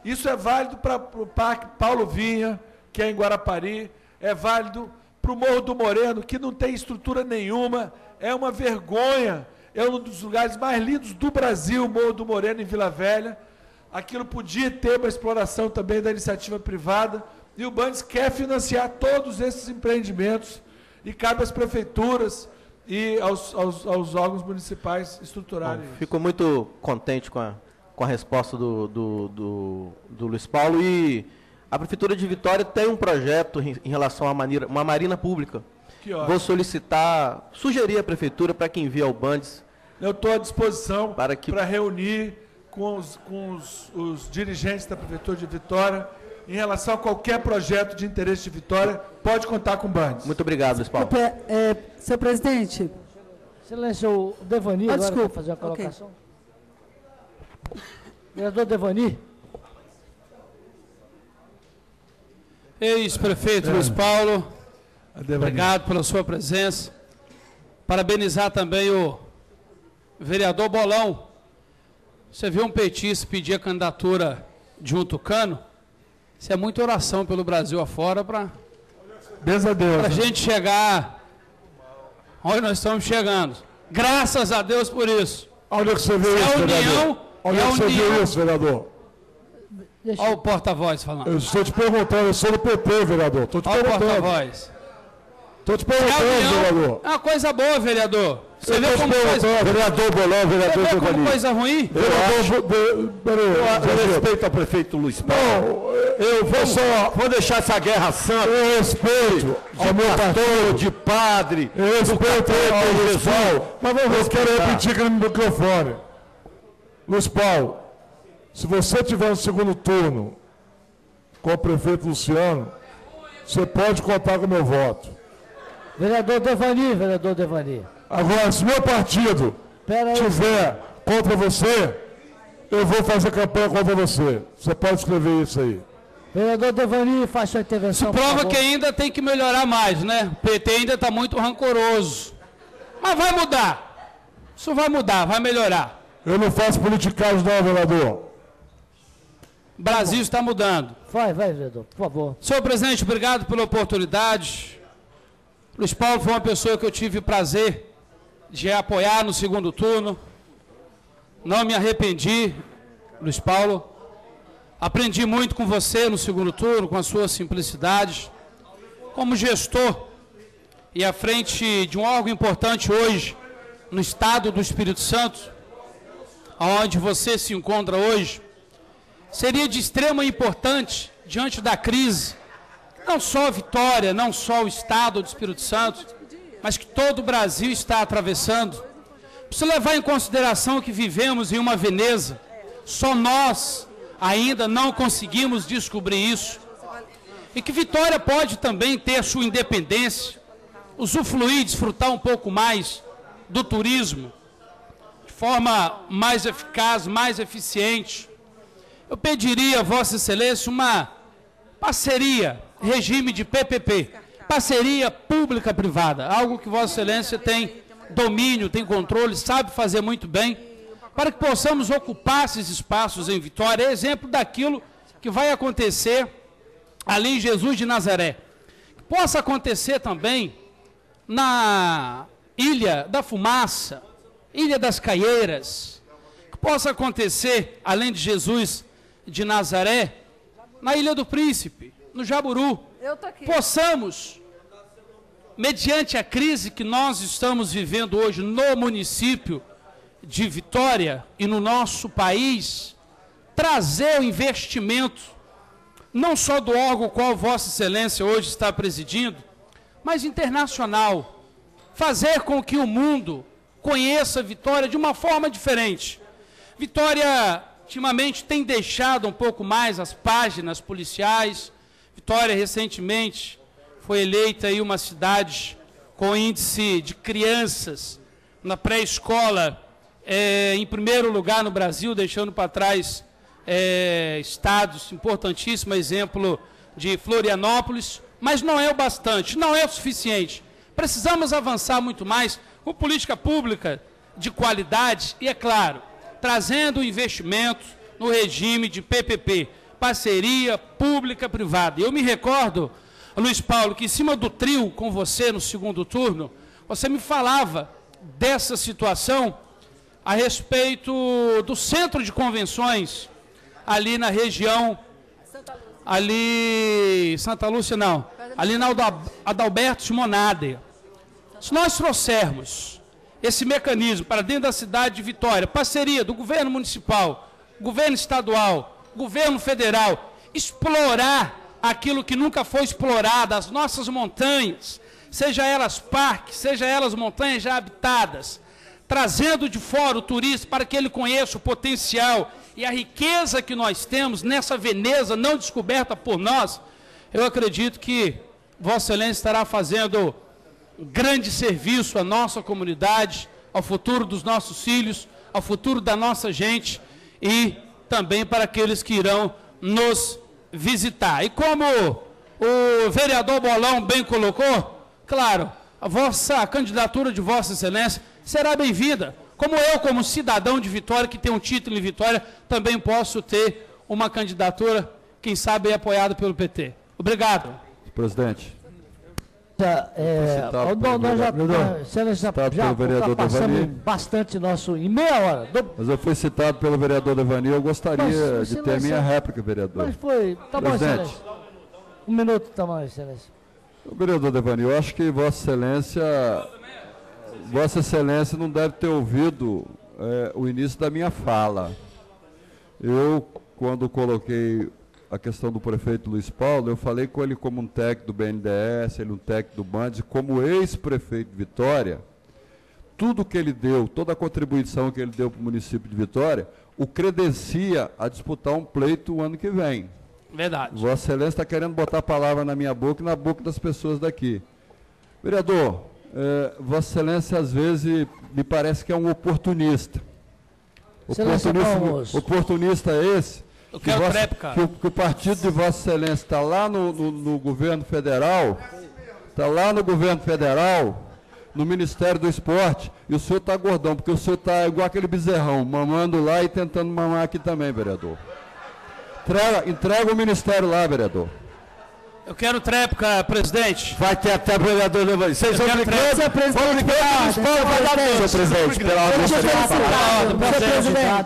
Isso é válido para o Parque Paulo Vinha, que é em Guarapari, é válido para o Morro do Moreno, que não tem estrutura nenhuma, é uma vergonha, é um dos lugares mais lindos do Brasil, o Morro do Moreno, em Vila Velha. Aquilo podia ter uma exploração também da iniciativa privada, e o Bandes quer financiar todos esses empreendimentos, e cabe às prefeituras e aos órgãos municipais estruturarem isso. Fico muito contente com a resposta do Luiz Paulo, e a Prefeitura de Vitória tem um projeto em relação a uma marina pública. Vou sugerir à Prefeitura para que envie ao Bandes. Eu estou à disposição para reunir com os dirigentes da Prefeitura de Vitória em relação a qualquer projeto de interesse de Vitória. Pode contar com o Bandes. Muito obrigado, Luiz Paulo. Senhor presidente. Silêncio, o Devani agora para fazer a colocação. Okay. Vereador Devani. Ex-prefeito Luiz Paulo, obrigado pela sua presença. Parabenizar também o vereador Bolão. Você viu um petista pedir a candidatura de um tucano? Isso é muita oração pelo Brasil afora para a gente chegar onde nós estamos chegando. Graças a Deus por isso. Onde é que você viu isso, vereador? Onde é que você viu isso, vereador? Olha o porta-voz falando. Eu estou te perguntando, eu sou do PT, vereador. Estou te perguntando. Olha o porta-voz. Estou te perguntando, vereador. É uma coisa boa, vereador. Você vê como coisa... Vereador Bolão, vereador Você vê como Devani. coisa ruim? Eu respeito ao prefeito Luiz Paulo. Eu vou deixar essa guerra santa. Eu respeito ao meu pastor, de padre. Eu respeito ao Luiz Paulo. Mas eu quero repetir aqui no microfone. Luiz Paulo, se você tiver no segundo turno com o prefeito Luciano, você pode contar com o meu voto. Vereador Devani. Agora, se meu partido tiver contra você, eu vou fazer campanha contra você. Você pode escrever isso aí. Vereador Devani, faz sua intervenção. Isso prova que ainda tem que melhorar mais, né? O PT ainda está muito rancoroso. Mas vai mudar. Isso vai mudar, vai melhorar. Eu não faço politicagem não, vereador. O Brasil está mudando. Vai, vereador, por favor. Senhor presidente, obrigado pela oportunidade. Luiz Paulo foi uma pessoa que eu tive o prazer de apoiar no segundo turno. Não me arrependi, Luiz Paulo. Aprendi muito com você no segundo turno, com a sua simplicidade. Como gestor e à frente de um órgão importante hoje, no estado do Espírito Santo, onde você se encontra hoje, seria de extrema importância, diante da crise, não só a Vitória, não só o estado do Espírito Santo, mas que todo o Brasil está atravessando. Precisa levar em consideração que vivemos em uma Veneza, só nós ainda não conseguimos descobrir isso, e que Vitória pode também ter a sua independência, usufruir, desfrutar um pouco mais do turismo, de forma mais eficaz, mais eficiente. Eu pediria a Vossa Excelência uma parceria, regime de PPP, parceria pública-privada, algo que Vossa Excelência tem domínio, tem controle, sabe fazer muito bem, para que possamos ocupar esses espaços em Vitória, é exemplo daquilo que vai acontecer ali em Jesus de Nazaré. Que possa acontecer também na Ilha da Fumaça, Ilha das Caieiras, que possa acontecer, além de Jesus de Nazaré, na Ilha do Príncipe, no Jaburu, possamos, mediante a crise que nós estamos vivendo hoje no município de Vitória e no nosso país, trazer o investimento, não só do órgão qual Vossa Excelência hoje está presidindo, mas internacional, fazer com que o mundo conheça Vitória de uma forma diferente. Vitória, ultimamente, tem deixado um pouco mais as páginas policiais. Vitória, recentemente, foi eleita aí uma cidade com índice de crianças na pré-escola em primeiro lugar no Brasil, deixando para trás estados importantíssimos, exemplo de Florianópolis, mas não é o bastante, não é o suficiente. Precisamos avançar muito mais com política pública de qualidade e, é claro, trazendo investimento no regime de PPP, parceria pública-privada. Eu me recordo, Luiz Paulo, que em cima do trio com você no segundo turno, você me falava dessa situação a respeito do centro de convenções ali na região, ali, Santa Lúcia não, ali na Adalberto Simonade. Se nós trouxermos esse mecanismo para dentro da cidade de Vitória, parceria do governo municipal, governo estadual, governo federal, explorar aquilo que nunca foi explorado, as nossas montanhas, seja elas parques, seja elas montanhas já habitadas, trazendo de fora o turista para que ele conheça o potencial e a riqueza que nós temos nessa Veneza não descoberta por nós, eu acredito que Vossa Excelência estará fazendo um grande serviço à nossa comunidade, ao futuro dos nossos filhos, ao futuro da nossa gente e também para aqueles que irão nos visitar. E como o vereador Bolão bem colocou, claro, a candidatura de Vossa Excelência será bem-vinda. Como eu, como cidadão de Vitória, que tem um título em Vitória, também posso ter uma candidatura, quem sabe apoiada pelo PT. Obrigado. Presidente. Nós já ultrapassamos bastante nosso em meia hora. Mas eu fui citado pelo vereador Devani, eu gostaria de ter a minha réplica, vereador. Mas foi, tá bom, Excelência. Um minuto, tá bom, Excelência. Vereador Devani, eu acho que Vossa Excelência não deve ter ouvido o início da minha fala. Eu, quando coloquei a questão do prefeito Luiz Paulo, eu falei com ele como um técnico do BNDES, ele um técnico do Bandes, como ex-prefeito de Vitória, tudo que ele deu, toda a contribuição que ele deu para o município de Vitória, o credencia a disputar um pleito o ano que vem. Verdade. Vossa Excelência está querendo botar a palavra na minha boca e na boca das pessoas daqui. Vereador, Vossa Excelência às vezes me parece que é um oportunista. Oportunista esse. Eu quero trepe, cara. Que o partido de Vossa Excelência está lá no governo federal, no Ministério do Esporte, e o senhor está gordão, porque o senhor está igual aquele bezerrão, mamando lá e tentando mamar aqui também, vereador. Entrega o ministério lá, vereador. Eu quero trepe, cara, presidente. Vai ter até vereador Levante. Vocês vão brincando? Senhor presidente, pela ordem.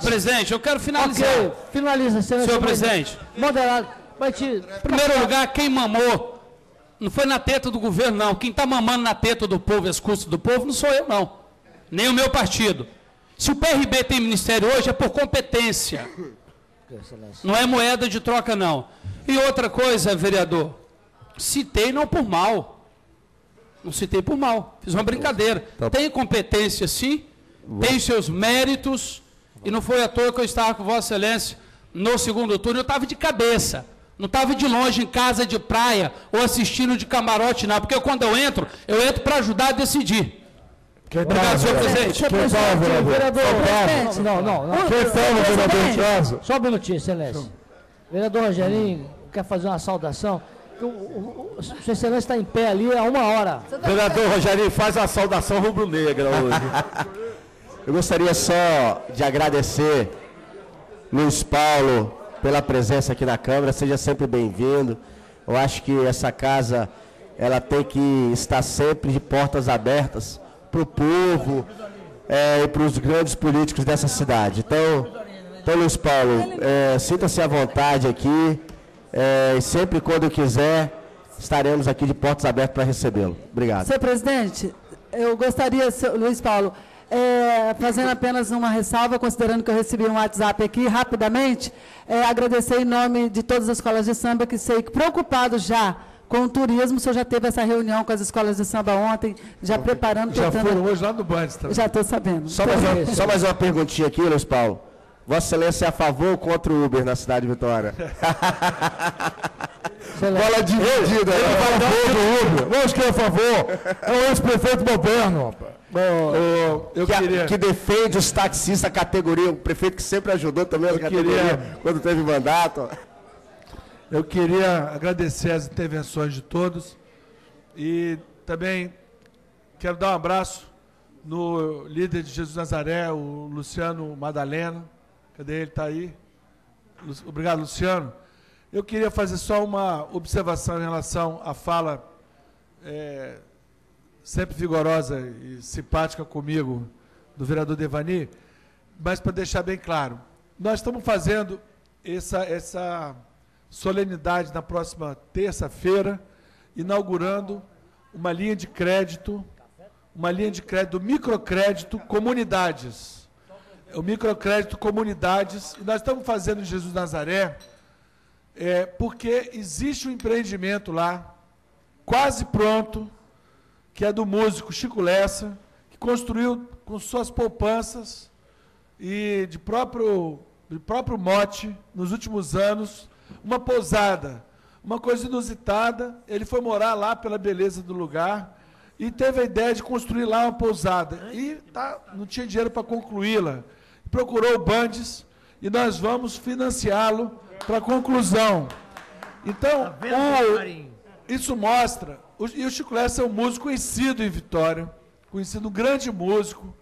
Presidente, eu quero finalizar. Ok, finaliza, senhor presidente. Moderado. Em primeiro lugar, quem mamou não foi na teta do governo, não. Quem está mamando na teta do povo, às custas do povo, não sou eu, não. Nem o meu partido. Se o PRB tem ministério hoje, é por competência. Não é moeda de troca, não. E outra coisa, vereador, citei não por mal. Não citei por mal. Fiz uma brincadeira. Tem competência, sim. Tem seus méritos. E não foi à toa que eu estava com Vossa Excelência no segundo turno. Eu estava de cabeça. Não estava de longe em casa de praia ou assistindo de camarote, não. Porque quando eu entro para ajudar a decidir. Obrigado, senhor presidente. Quem fala, vereador? Não. Quem fala, vereador Tiago? Só um minutinho, Excelência. Vereador Rogerinho, quer fazer uma saudação? O Sua Excelência está em pé ali há 1 hora. Vereador Rogerinho, faz a saudação rubro-negra hoje. Eu gostaria só de agradecer Luiz Paulo pela presença aqui na Câmara. Seja sempre bem-vindo. Eu acho que essa casa ela tem que estar sempre de portas abertas para o povo e para os grandes políticos dessa cidade. Então Luiz Paulo, sinta-se à vontade aqui. Sempre quando quiser, estaremos aqui de portas abertas para recebê-lo. Obrigado. Senhor presidente, eu gostaria, Luiz Paulo, fazendo apenas uma ressalva, considerando que eu recebi um WhatsApp aqui, rapidamente, agradecer em nome de todas as escolas de samba, que sei que preocupado já com o turismo, o senhor já teve essa reunião com as escolas de samba ontem, já preparando... Já foram hoje lá no Bandes também. Já estou sabendo. Só mais uma perguntinha aqui, Luiz Paulo. Vossa Excelência é a favor ou contra o Uber na cidade de Vitória? Bola dividida. Ele vai dar a favor do Uber. Vamos que é a favor. É o ex-prefeito moderno, rapaz. Que defende os taxistas, a categoria, o prefeito que sempre ajudou também a categoria quando teve mandato. Eu queria agradecer as intervenções de todos e também quero dar um abraço no líder de Jesus Nazaré, o Luciano Madalena. Cadê ele? Está aí. Obrigado, Luciano. Eu queria fazer só uma observação em relação à fala sempre vigorosa e simpática comigo do vereador Devani, mas para deixar bem claro, nós estamos fazendo essa solenidade na próxima terça-feira, inaugurando uma linha de crédito, do microcrédito comunidades. O microcrédito comunidades, e nós estamos fazendo em Jesus Nazaré, porque existe um empreendimento lá, quase pronto, que é do músico Chico Lessa, que construiu com suas poupanças e de próprio mote, nos últimos anos, uma pousada, uma coisa inusitada. Ele foi morar lá pela beleza do lugar e teve a ideia de construir lá uma pousada. E não tinha dinheiro para concluí-la. Procurou o Bandes e nós vamos financiá-lo para a conclusão. Então, isso mostra... E o Chico Lessa é um músico conhecido em Vitória, um grande músico,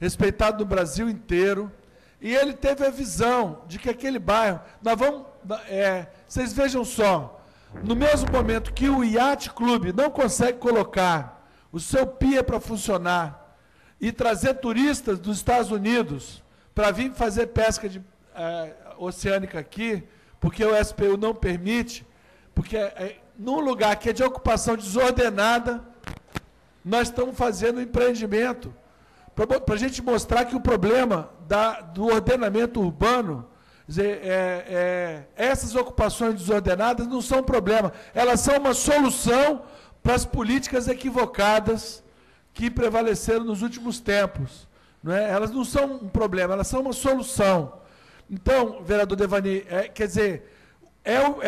respeitado no Brasil inteiro. E ele teve a visão de que aquele bairro... Vocês vejam só, No mesmo momento que o Yacht Clube não consegue colocar o seu pier para funcionar e trazer turistas dos Estados Unidos para vir fazer pesca oceânica aqui, porque o SPU não permite, porque num lugar que é de ocupação desordenada, nós estamos fazendo um empreendimento para a gente mostrar que o problema do ordenamento urbano, essas ocupações desordenadas não são um problema, elas são uma solução para as políticas equivocadas que prevaleceram nos últimos tempos. Não é? Elas não são um problema, elas são uma solução. Então, vereador Devani, quer dizer,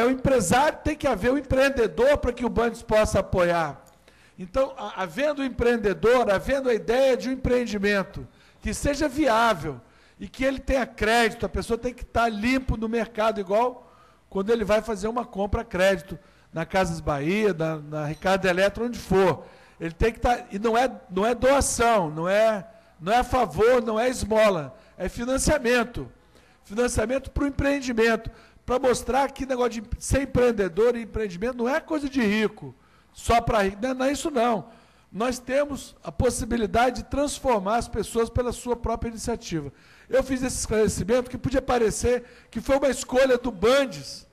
o empresário, tem que haver o empreendedor para que o Bandes possa apoiar. Então, havendo o empreendedor, havendo a ideia de um empreendimento que seja viável e que ele tenha crédito, a pessoa tem que estar limpo no mercado, igual quando ele vai fazer uma compra a crédito, na Casas Bahia, na Ricardo Eletro, onde for. Ele tem que estar, e não é doação, não é a favor, não é esmola, é financiamento. Financiamento para o empreendimento, para mostrar que negócio de ser empreendedor e empreendimento não é coisa de rico, só para rico, não é isso não. Nós temos a possibilidade de transformar as pessoas pela sua própria iniciativa. Eu fiz esse esclarecimento que podia parecer que foi uma escolha do Bandes,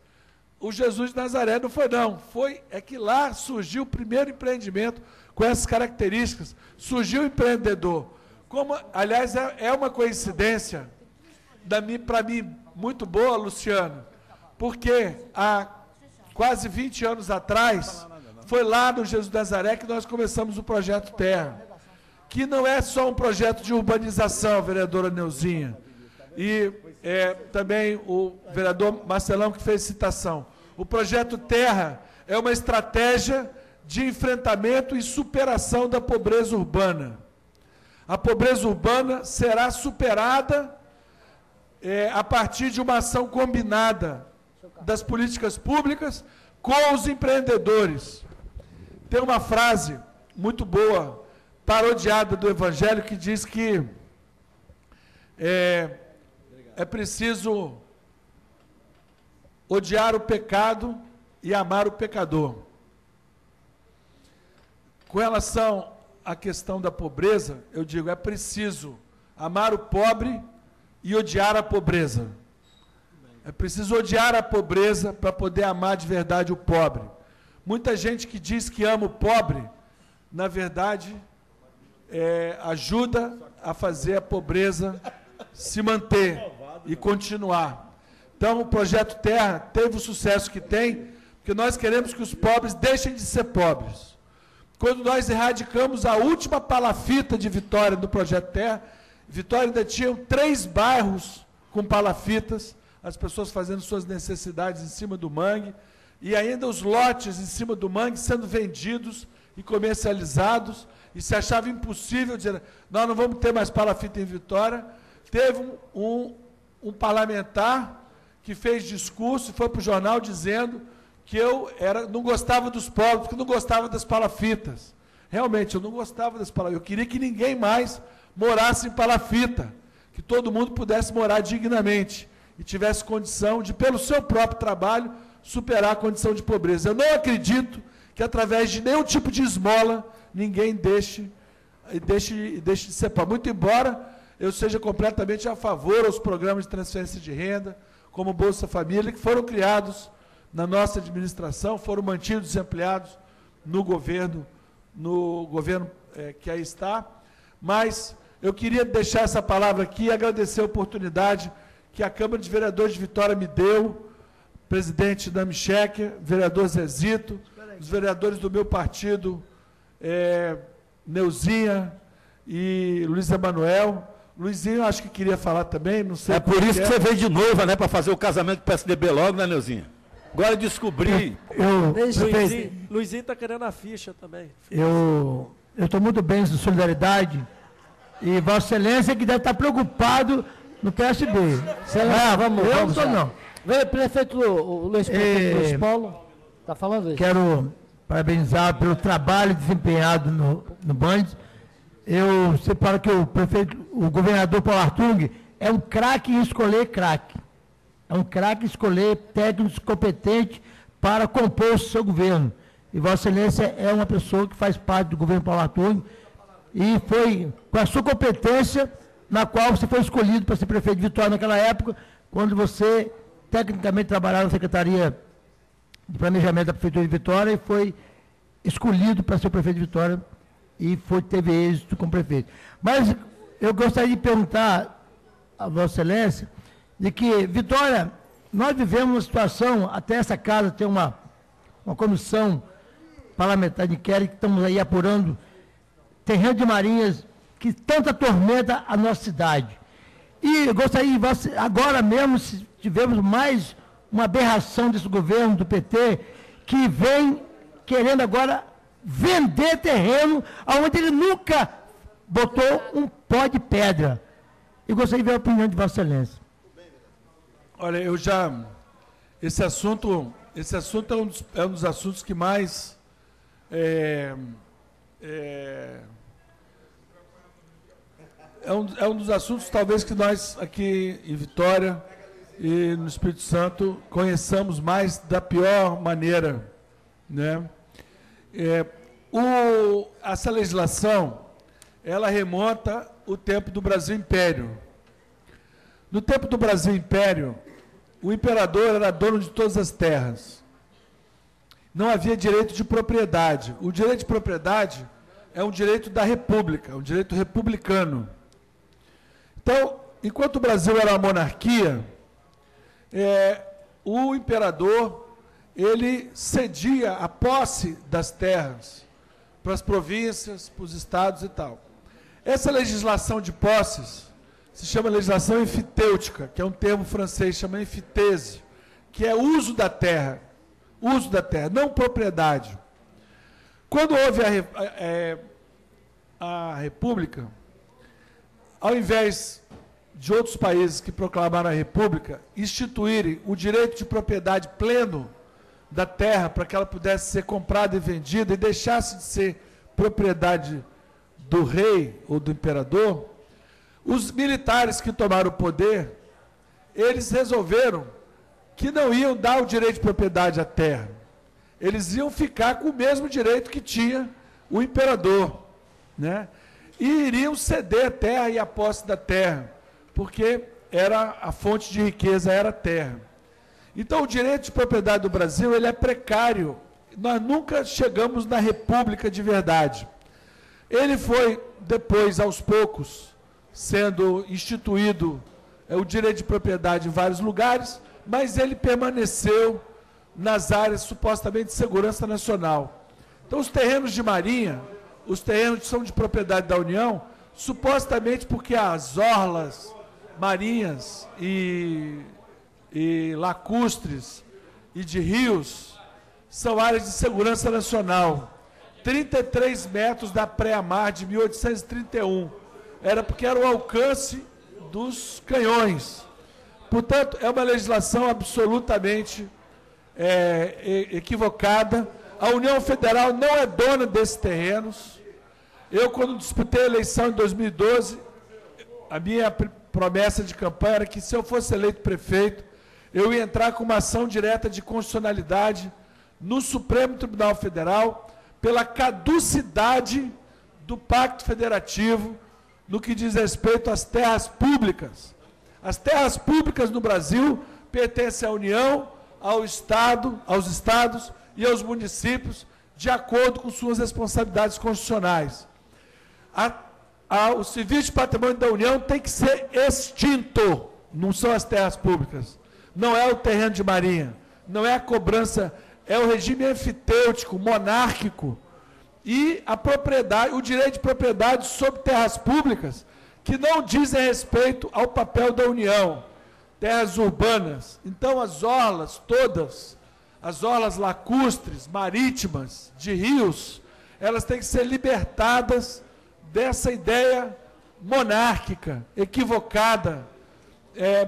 o Jesus de Nazaré, não foi não, é que lá surgiu o primeiro empreendimento com essas características, surgiu o empreendedor. Como, aliás, é uma coincidência, para mim, muito boa, Luciano, porque há quase 20 anos atrás, foi lá no Jesus de Nazaré que nós começamos o Projeto Terra, que não é só um projeto de urbanização, vereadora Neuzinha, e também o vereador Marcelão que fez citação. O Projeto Terra é uma estratégia de enfrentamento e superação da pobreza urbana. A pobreza urbana será superada a partir de uma ação combinada das políticas públicas com os empreendedores. Tem uma frase muito boa, parodiada do Evangelho, que diz que é preciso odiar o pecado e amar o pecador. Com relação à questão da pobreza, eu digo, é preciso amar o pobre e odiar a pobreza. É preciso odiar a pobreza para poder amar de verdade o pobre. Muita gente que diz que ama o pobre, na verdade, ajuda a fazer a pobreza se manter e continuar. Então, o Projeto Terra teve o sucesso que tem, porque nós queremos que os pobres deixem de ser pobres. Quando nós erradicamos a última palafita de Vitória do Projeto Terra, Vitória ainda tinha 3 bairros com palafitas, as pessoas fazendo suas necessidades em cima do mangue, e ainda os lotes em cima do mangue sendo vendidos e comercializados, e se achava impossível dizer, nós não vamos ter mais palafita em Vitória. Teve um parlamentar que fez discurso e foi para o jornal dizendo que eu não gostava dos pobres, porque não gostava das palafitas. Realmente, eu não gostava das palafitas. Eu queria que ninguém mais morasse em palafita, que todo mundo pudesse morar dignamente e tivesse condição de, pelo seu próprio trabalho, superar a condição de pobreza. Eu não acredito que, através de nenhum tipo de esmola, ninguém deixe de ser pobre. Muito embora eu seja completamente a favor aos programas de transferência de renda, como Bolsa Família, que foram criados na nossa administração, foram mantidos e ampliados no governo que aí está. Mas eu queria deixar essa palavra aqui e agradecer a oportunidade que a Câmara de Vereadores de Vitória me deu, presidente Dami Schecker, vereador Zezito, os vereadores do meu partido, Neuzinha e Luiz Emanuel. Luizinho, acho que queria falar também, não sei. É por isso que você veio de noiva, né, para fazer o casamento do PSDB logo, né, Neuzinha? Agora descobri. Luizinho está querendo a ficha também. Eu estou muito bem de solidariedade e Vossa Excelência que deve estar preocupado no PSB. Vamos não estou não. Vem, prefeito Luiz Paulo, está falando isso? Quero parabenizar pelo trabalho desempenhado no Bandes. Eu separo que o governador Paulo Artung é um craque em escolher craque. É um craque em escolher técnicos competentes para compor o seu governo. E Vossa Excelência é uma pessoa que faz parte do governo Paulo Artung e foi com a sua competência na qual você foi escolhido para ser prefeito de Vitória naquela época, quando você tecnicamente trabalhava na Secretaria de Planejamento da Prefeitura de Vitória e foi escolhido para ser prefeito de Vitória e teve êxito como prefeito. Mas eu gostaria de perguntar a Vossa Excelência de que, Vitória, nós vivemos uma situação, até essa casa tem uma comissão parlamentar de inquérito, que estamos aí apurando terreno de marinhas que tanto atormenta a nossa cidade. E eu gostaria, agora mesmo, se tivemos mais uma aberração desse governo do PT, que vem querendo agora vender terreno onde ele nunca botou um pó de pedra. Eu gostaria de ver a opinião de Vossa Excelência. Olha, esse assunto é um dos assuntos que mais é um dos assuntos, talvez, que nós aqui em Vitória e no Espírito Santo conheçamos mais da pior maneira, né? Essa legislação, ela remonta o tempo do Brasil Império. No tempo do Brasil Império, o imperador era dono de todas as terras. Não havia direito de propriedade. O direito de propriedade é um direito da República, um direito republicano. Então, enquanto o Brasil era uma monarquia, o imperador, ele cedia a posse das terras para as províncias, para os estados e tal. Essa legislação de posses se chama legislação enfitêutica, que é um termo francês, chama enfitese, que é uso da terra, não propriedade. Quando houve a República, ao invés de outros países que proclamaram a República instituírem o direito de propriedade pleno da terra para que ela pudesse ser comprada e vendida e deixasse de ser propriedade do rei ou do imperador, os militares que tomaram o poder, eles resolveram que não iam dar o direito de propriedade à terra. Eles iam ficar com o mesmo direito que tinha o imperador, né? E iriam ceder a terra e a posse da terra, porque era a fonte de riqueza, era a terra. Então, o direito de propriedade do Brasil, ele é precário. Nós nunca chegamos na república de verdade. Ele foi, depois, aos poucos, sendo instituído o direito de propriedade em vários lugares, mas ele permaneceu nas áreas supostamente de segurança nacional. Então, os terrenos de marinha, os terrenos que são de propriedade da União, supostamente porque as orlas marinhas e lacustres e de rios são áreas de segurança nacional. 33 metros da pré-mar de 1831. Era porque era o alcance dos canhões. Portanto, é uma legislação absolutamente equivocada. A União Federal não é dona desses terrenos. Eu, quando disputei a eleição em 2012, a minha promessa de campanha era que, se eu fosse eleito prefeito, eu ia entrar com uma ação direta de constitucionalidade no Supremo Tribunal Federal pela caducidade do Pacto Federativo no que diz respeito às terras públicas. As terras públicas no Brasil pertencem à União, aos estados e aos municípios, de acordo com suas responsabilidades constitucionais. O serviço de patrimônio da União tem que ser extinto, não são as terras públicas, não é o terreno de marinha, não é a cobrança, é o regime enfitêutico, monárquico, e a propriedade, o direito de propriedade sobre terras públicas que não dizem respeito ao papel da União, terras urbanas. Então, as orlas todas, as orlas lacustres, marítimas, de rios, elas têm que ser libertadas dessa ideia monárquica, equivocada,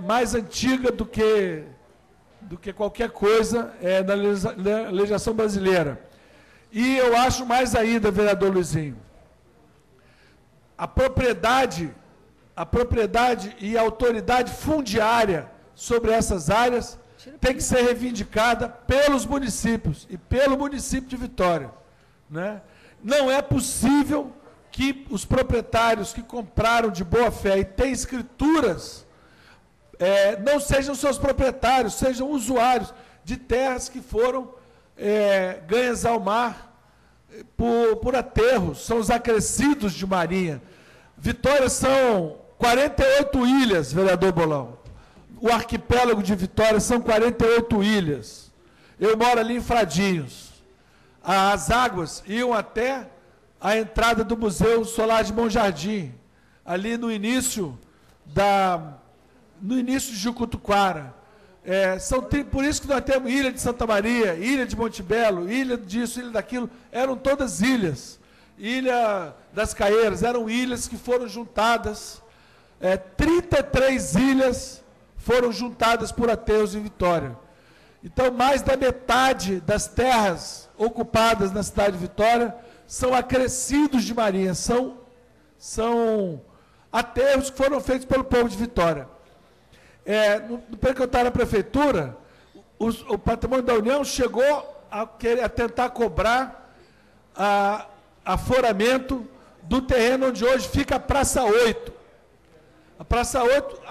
mais antiga do que qualquer coisa na legislação brasileira. E eu acho mais ainda, vereador Luizinho, a propriedade e a autoridade fundiária sobre essas áreas tem que ser reivindicada pelos municípios e pelo município de Vitória, né? Não é possível que os proprietários que compraram de boa fé e têm escrituras não sejam seus proprietários, sejam usuários de terras que foram ganhas ao mar por aterros, são os acrescidos de marinha. Vitória são 48 ilhas, vereador Bolão. O arquipélago de Vitória são 48 ilhas. Eu moro ali em Fradinhos. As águas iam até a entrada do Museu Solar de Bom Jardim, ali no início de Jucutuquara. Por isso que nós temos Ilha de Santa Maria, Ilha de Montebello, Ilha disso, Ilha daquilo, eram todas ilhas. Ilha das Caieiras, eram ilhas que foram juntadas, 33 ilhas foram juntadas por aterros em Vitória. Então, mais da metade das terras ocupadas na cidade de Vitória são acrescidos de marinha, são aterros que foram feitos pelo povo de Vitória. No período que eu estava na prefeitura, o Patrimônio da União chegou a tentar cobrar aforamento do terreno onde hoje fica a Praça 8. A Praça 8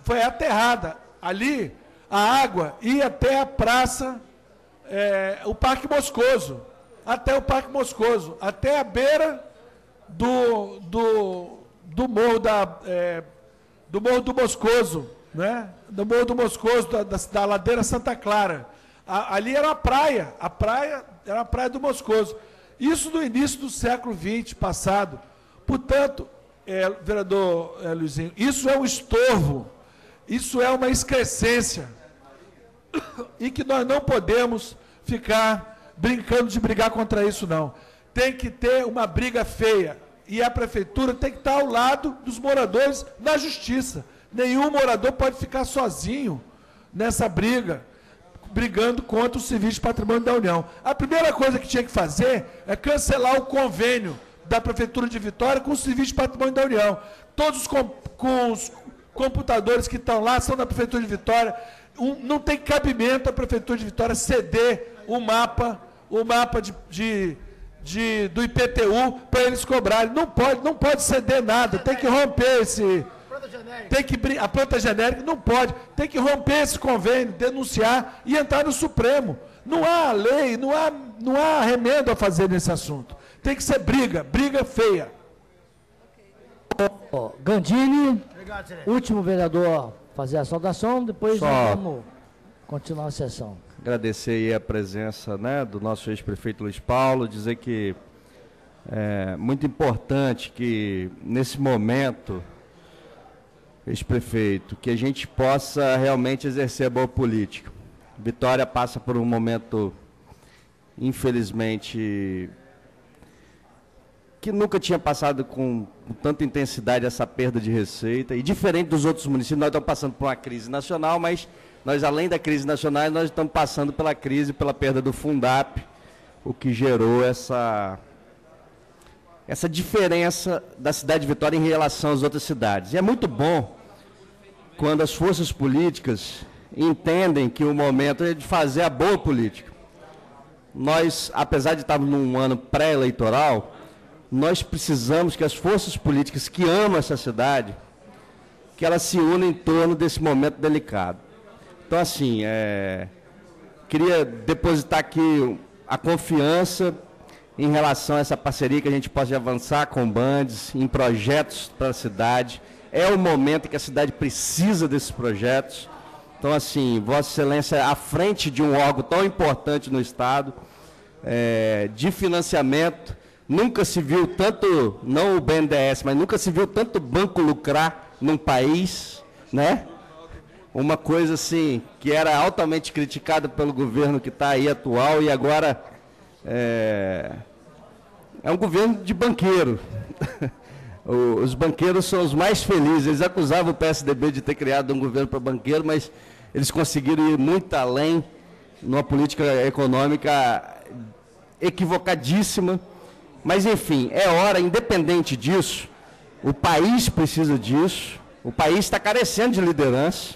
foi aterrada. Ali, a água ia até a praça, o Parque Moscoso, até o Parque Moscoso, até a beira do Morro do Moscoso, né? Do Morro do Moscoso, da Ladeira Santa Clara. Ali era a praia era a praia do Moscoso. Isso no início do século XX passado. Portanto, vereador Luizinho, isso é um estorvo, isso é uma excrescência, e que nós não podemos ficar brincando de brigar contra isso, não. Tem que ter uma briga feia, e a prefeitura tem que estar ao lado dos moradores na justiça. Nenhum morador pode ficar sozinho nessa briga, brigando contra o Serviço de Patrimônio da União. A primeira coisa que tinha que fazer é cancelar o convênio da Prefeitura de Vitória com o Serviço de Patrimônio da União. Todos os computadores que estão lá são da Prefeitura de Vitória. Não tem cabimento a Prefeitura de Vitória ceder o mapa do IPTU para eles cobrarem. Não pode ceder nada, tem que romper esse... A planta genérica não pode, tem que romper esse convênio, denunciar e entrar no Supremo. Não há lei, não há remendo a fazer nesse assunto. Tem que ser briga feia. Gandini, último vereador, fazer a saudação, depois nós vamos continuar a sessão. Agradecer aí a presença, né, do nosso ex-prefeito Luiz Paulo, dizer que é muito importante que, nesse momento, ex-prefeito, que a gente possa realmente exercer a boa política. Vitória passa por um momento, infelizmente, que nunca tinha passado com tanta intensidade essa perda de receita, e diferente dos outros municípios, nós estamos passando por uma crise nacional, mas nós, além da crise nacional, nós estamos passando pela crise, pela perda do Fundap, o que gerou essa diferença da cidade de Vitória em relação às outras cidades. E é muito bom quando as forças políticas entendem que o momento é de fazer a boa política. Nós, apesar de estarmos num ano pré-eleitoral, nós precisamos que as forças políticas que amam essa cidade, que elas se unam em torno desse momento delicado. Então, assim, queria depositar aqui a confiança em relação a essa parceria, que a gente possa avançar com o Bandes em projetos para a cidade. É o momento em que a cidade precisa desses projetos. Então, assim, Vossa Excelência, à frente de um órgão tão importante no Estado, de financiamento, nunca se viu tanto, não o BNDES, mas nunca se viu tanto banco lucrar num país, né? Uma coisa, assim, que era altamente criticada pelo governo que está aí atual, e agora é um governo de banqueiro. Os banqueiros são os mais felizes. Eles acusavam o PSDB de ter criado um governo para banqueiro, mas eles conseguiram ir muito além numa política econômica equivocadíssima. Mas, enfim, é hora, independente disso, o país precisa disso, o país está carecendo de liderança.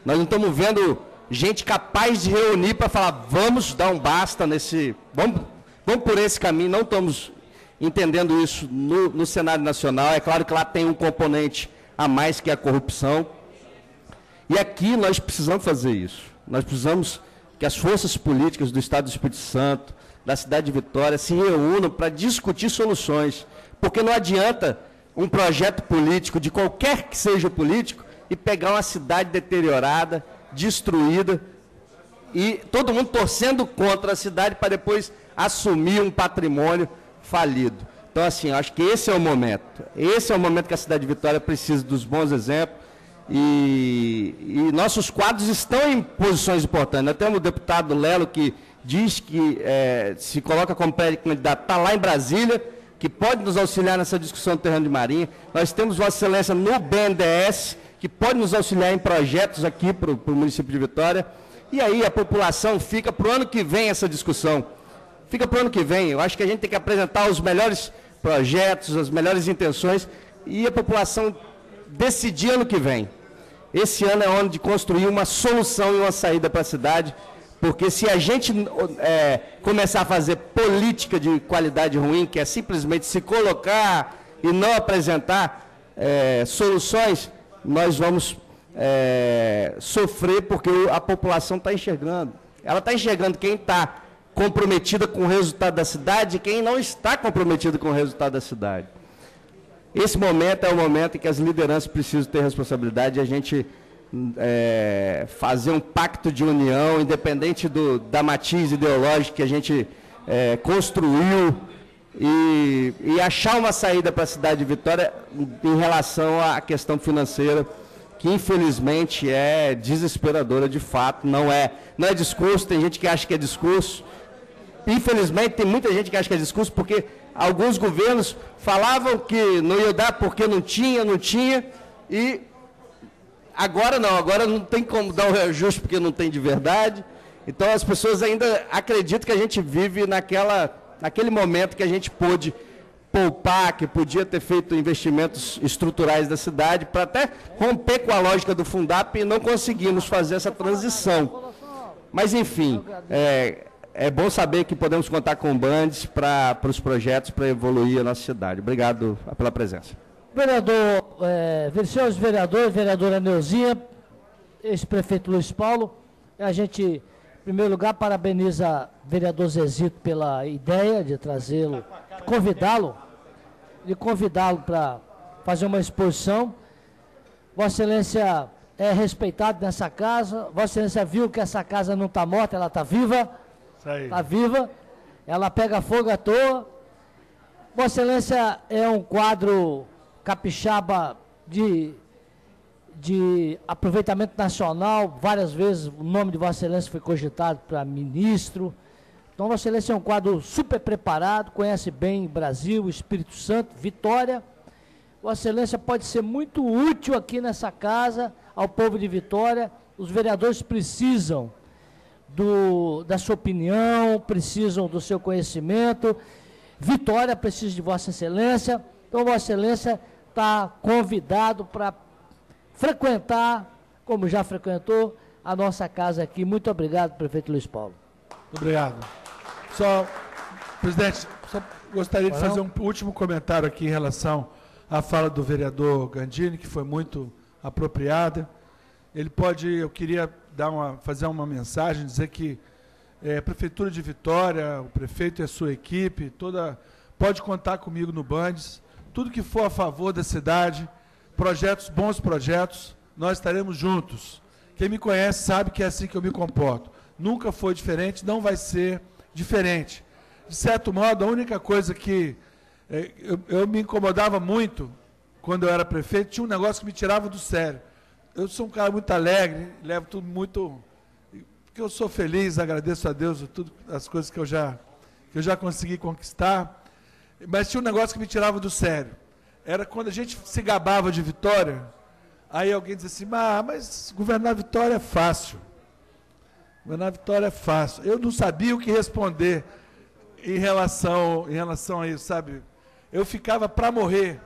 Nós não estamos vendo gente capaz de reunir para falar, vamos dar um basta nesse, vamos por esse caminho. Não estamos entendendo isso no cenário nacional. É claro que lá tem um componente a mais, que é a corrupção. E aqui nós precisamos fazer isso. Nós precisamos que as forças políticas do Estado do Espírito Santo, da cidade de Vitória, se reúnam para discutir soluções. Porque não adianta um projeto político, de qualquer que seja o político, e pegar uma cidade deteriorada, destruída, e todo mundo torcendo contra a cidade para depois assumir um patrimônio falido. Então, assim, acho que esse é o momento. Esse é o momento que a cidade de Vitória precisa dos bons exemplos, e nossos quadros estão em posições importantes. Nós temos o deputado Lelo, que diz que se coloca como pré-candidato, está lá em Brasília, que pode nos auxiliar nessa discussão do terreno de Marinha. Nós temos Vossa Excelência no BNDES, que pode nos auxiliar em projetos aqui para o município de Vitória. E aí a população fica para o ano que vem essa discussão. Fica para o ano que vem. Eu acho que a gente tem que apresentar os melhores projetos, as melhores intenções, e a população decidir ano que vem. Esse ano é ano de construir uma solução e uma saída para a cidade, porque se a gente começar a fazer política de qualidade ruim, que é simplesmente se colocar e não apresentar soluções, nós vamos sofrer, porque a população está enxergando. Ela está enxergando quem está comprometida com o resultado da cidade e quem não está comprometido com o resultado da cidade. Esse momento é o momento em que as lideranças precisam ter responsabilidade, e a gente fazer um pacto de união, independente da matiz ideológica que a gente construiu, e achar uma saída para a cidade de Vitória em relação à questão financeira, que infelizmente é desesperadora de fato. Não é discurso, tem gente que acha que é discurso. Infelizmente tem muita gente que acha que é discurso, porque alguns governos falavam que não ia dar porque não tinha, e agora não tem como dar o reajuste porque não tem de verdade. Então as pessoas ainda acreditam que a gente vive naquele momento que a gente pôde poupar, que podia ter feito investimentos estruturais da cidade, para até romper com a lógica do Fundap, e não conseguimos fazer essa transição. Mas, enfim, é bom saber que podemos contar com o Bandes para os projetos, para evoluir a nossa cidade. Obrigado pela presença. Vereador, senhores vereadores, vereadora Neuzinha, ex-prefeito Luiz Paulo, a gente, em primeiro lugar, parabeniza o vereador Zezito pela ideia de trazê-lo, de convidá-lo para fazer uma exposição. Vossa Excelência é respeitado nessa casa. Vossa Excelência viu que essa casa não está morta, ela está viva. Está viva. Ela pega fogo à toa. Vossa Excelência é um quadro capixaba de aproveitamento nacional. Várias vezes o nome de Vossa Excelência foi cogitado para ministro. Então, Vossa Excelência é um quadro super preparado, conhece bem Brasil, Espírito Santo, Vitória. Vossa Excelência pode ser muito útil aqui nessa casa, ao povo de Vitória. Os vereadores precisam da sua opinião, precisam do seu conhecimento. Vitória precisa de Vossa Excelência. Então, Vossa Excelência está convidado para frequentar, como já frequentou, a nossa casa aqui. Muito obrigado, prefeito Luiz Paulo. Muito obrigado. Presidente, só gostaria de fazer um último comentário aqui em relação à fala do vereador Gandini, que foi muito apropriada. Eu queria fazer uma mensagem, dizer que a Prefeitura de Vitória, o prefeito e a sua equipe, pode contar comigo no Bandes. Tudo que for a favor da cidade, bons projetos, nós estaremos juntos. Quem me conhece sabe que é assim que eu me comporto. Nunca foi diferente, não vai ser diferente. De certo modo, a única coisa que eu me incomodava muito quando eu era prefeito, tinha um negócio que me tirava do sério. Eu sou um cara muito alegre, levo tudo muito... Porque eu sou feliz, agradeço a Deus tudo, as coisas que eu já consegui conquistar. Mas tinha um negócio que me tirava do sério. Era quando a gente se gabava de Vitória, aí alguém dizia assim, mas governar Vitória é fácil. Governar Vitória é fácil. Eu não sabia o que responder em relação a isso, sabe? Eu ficava para morrer,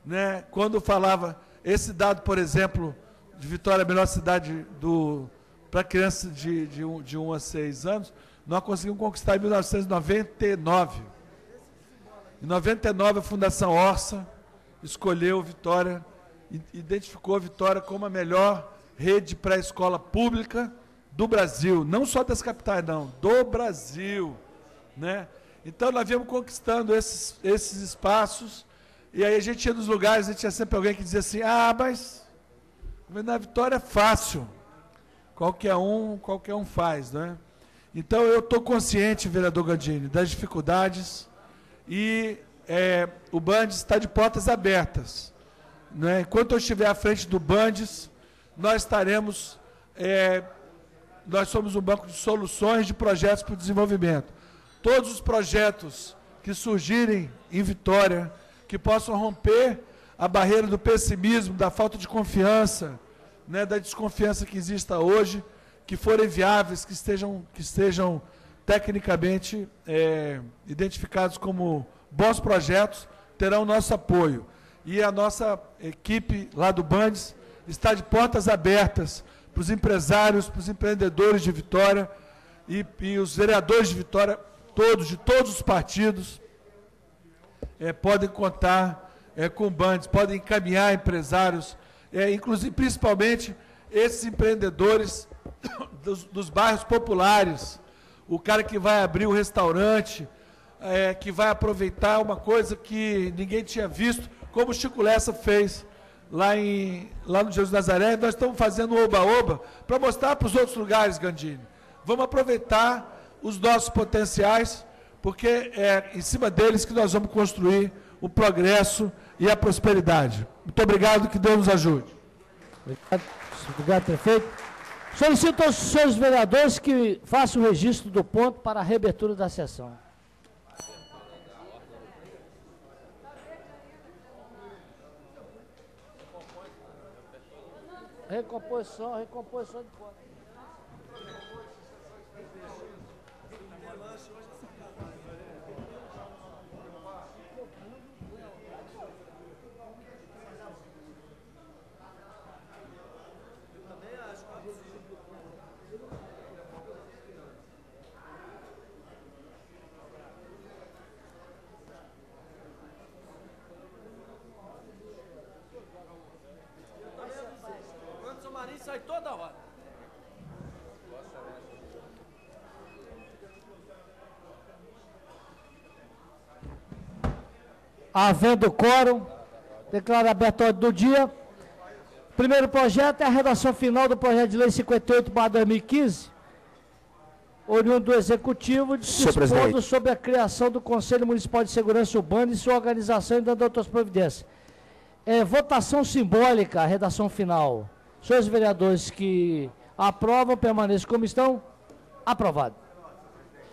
né? Quando falava, esse dado, por exemplo, de Vitória, a melhor cidade do para crianças de 1 a 6 anos, nós conseguimos conquistar em 1999. Em 99, a Fundação Orça escolheu Vitória, identificou Vitória como a melhor rede pré-escola pública do Brasil, não só das capitais, não, do Brasil, né? Então, nós viemos conquistando esses espaços, e aí a gente ia nos lugares, a gente tinha sempre alguém que dizia assim, mas na Vitória é fácil, qualquer um faz, né? Então, eu estou consciente, vereador Gandini, das dificuldades, e o Bandes está de portas abertas, né? Enquanto eu estiver à frente do Bandes, nós estaremos, nós somos um banco de soluções de projetos para o desenvolvimento. Todos os projetos que surgirem em Vitória, que possam romper a barreira do pessimismo, da falta de confiança, né, da desconfiança que exista hoje, que forem viáveis, que estejam tecnicamente identificados como bons projetos, terão o nosso apoio. E a nossa equipe lá do Bandes está de portas abertas para os empresários, para os empreendedores de Vitória e os vereadores de Vitória, de todos os partidos, podem contar com o Bandes, podem encaminhar empresários, inclusive, principalmente, esses empreendedores dos bairros populares, o cara que vai abrir o restaurante, que vai aproveitar uma coisa que ninguém tinha visto, como o Chico Lessa fez lá no Jesus Nazaré. Nós estamos fazendo oba-oba para mostrar para os outros lugares, Gandini. Vamos aproveitar os nossos potenciais, porque é em cima deles que nós vamos construir o progresso e a prosperidade. Muito obrigado, que Deus nos ajude. Obrigado, prefeito. Solicito aos senhores vereadores que façam o registro do ponto para a reabertura da sessão. Recomposição de conta. Sai toda hora. Havendo quórum, declaro aberto a ordem do dia. Primeiro projeto é a redação final do projeto de lei 58/2015, oriundo do Executivo, dispondo sobre a criação do Conselho Municipal de Segurança Urbana e sua organização e dando outras providências. Votação simbólica, a redação final. Senhores vereadores que aprovam, permaneçam como estão. Aprovado.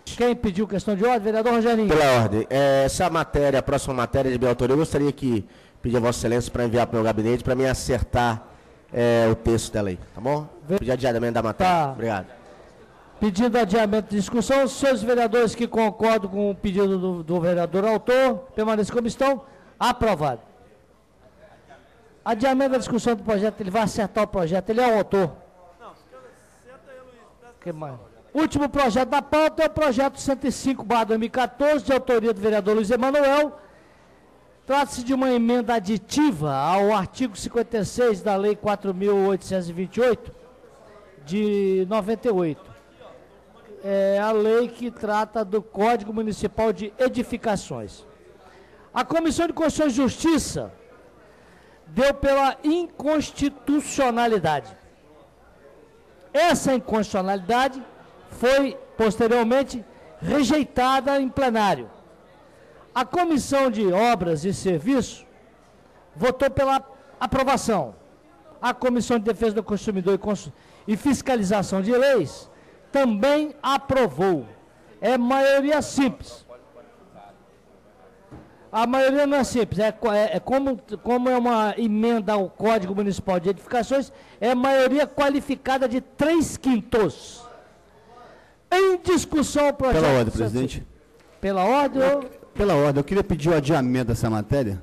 Quem pediu questão de ordem? Vereador Rogerinho. Pela ordem. Essa matéria, a próxima matéria de minha autoria, eu gostaria que pedir a Vossa Excelência para enviar para o meu gabinete para me acertar o texto da lei. Tá bom? Pedir adiamento da matéria. Tá. Obrigado. Pedido de adiamento de discussão. Senhores vereadores que concordam com o pedido do vereador autor, permaneçam como estão. Aprovado. Adiamento da discussão do projeto, ele vai acertar o projeto, ele é o autor. Que mais? Último projeto da pauta é o projeto 105/2014, de autoria do vereador Luiz Emanuel. Trata-se de uma emenda aditiva ao artigo 56 da Lei 4.828, de 98. É a lei que trata do Código Municipal de Edificações. A Comissão de Constituição e Justiça deu pela inconstitucionalidade. Essa inconstitucionalidade foi, posteriormente, rejeitada em plenário. A Comissão de Obras e Serviços votou pela aprovação. A Comissão de Defesa do Consumidor e Fiscalização de Leis também aprovou. É maioria simples. A maioria não é simples, como é uma emenda ao Código Municipal de Edificações, é maioria qualificada de 3/5. Em discussão o projeto... Pela ordem, presidente. Pela ordem? Pela ordem, eu queria pedir o adiamento dessa matéria,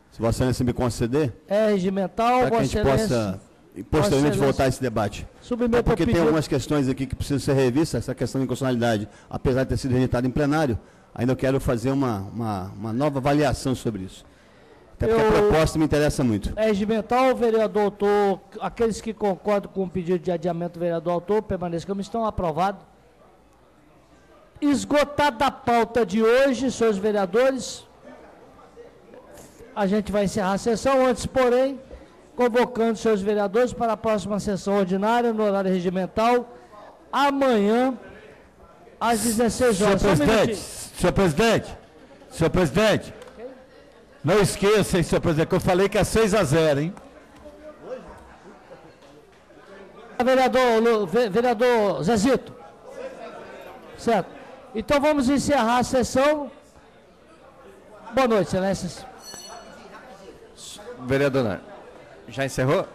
se Vossa Excelência me conceder. É regimental, para que a gente possa e posteriormente voltar a esse debate. Submeto Porque ao tem pedido. algumas questões aqui que precisam ser revistas, essa questão de inconstitucionalidade, apesar de ter sido registrada em plenário, ainda eu quero fazer uma nova avaliação sobre isso. Até porque a proposta me interessa muito. É regimental, vereador autor, aqueles que concordam com o pedido de adiamento do vereador autor, permaneçam como estão, aprovado. Esgotada a pauta de hoje, senhores vereadores, a gente vai encerrar a sessão, antes, porém, convocando seus vereadores para a próxima sessão ordinária, no horário regimental, amanhã, às 16 horas. Senhor presidente, não esqueça, hein, senhor presidente, que eu falei que é 6-0, hein? Vereador Zezito. Certo. Então vamos encerrar a sessão. Boa noite, excelências. Vereador, já encerrou?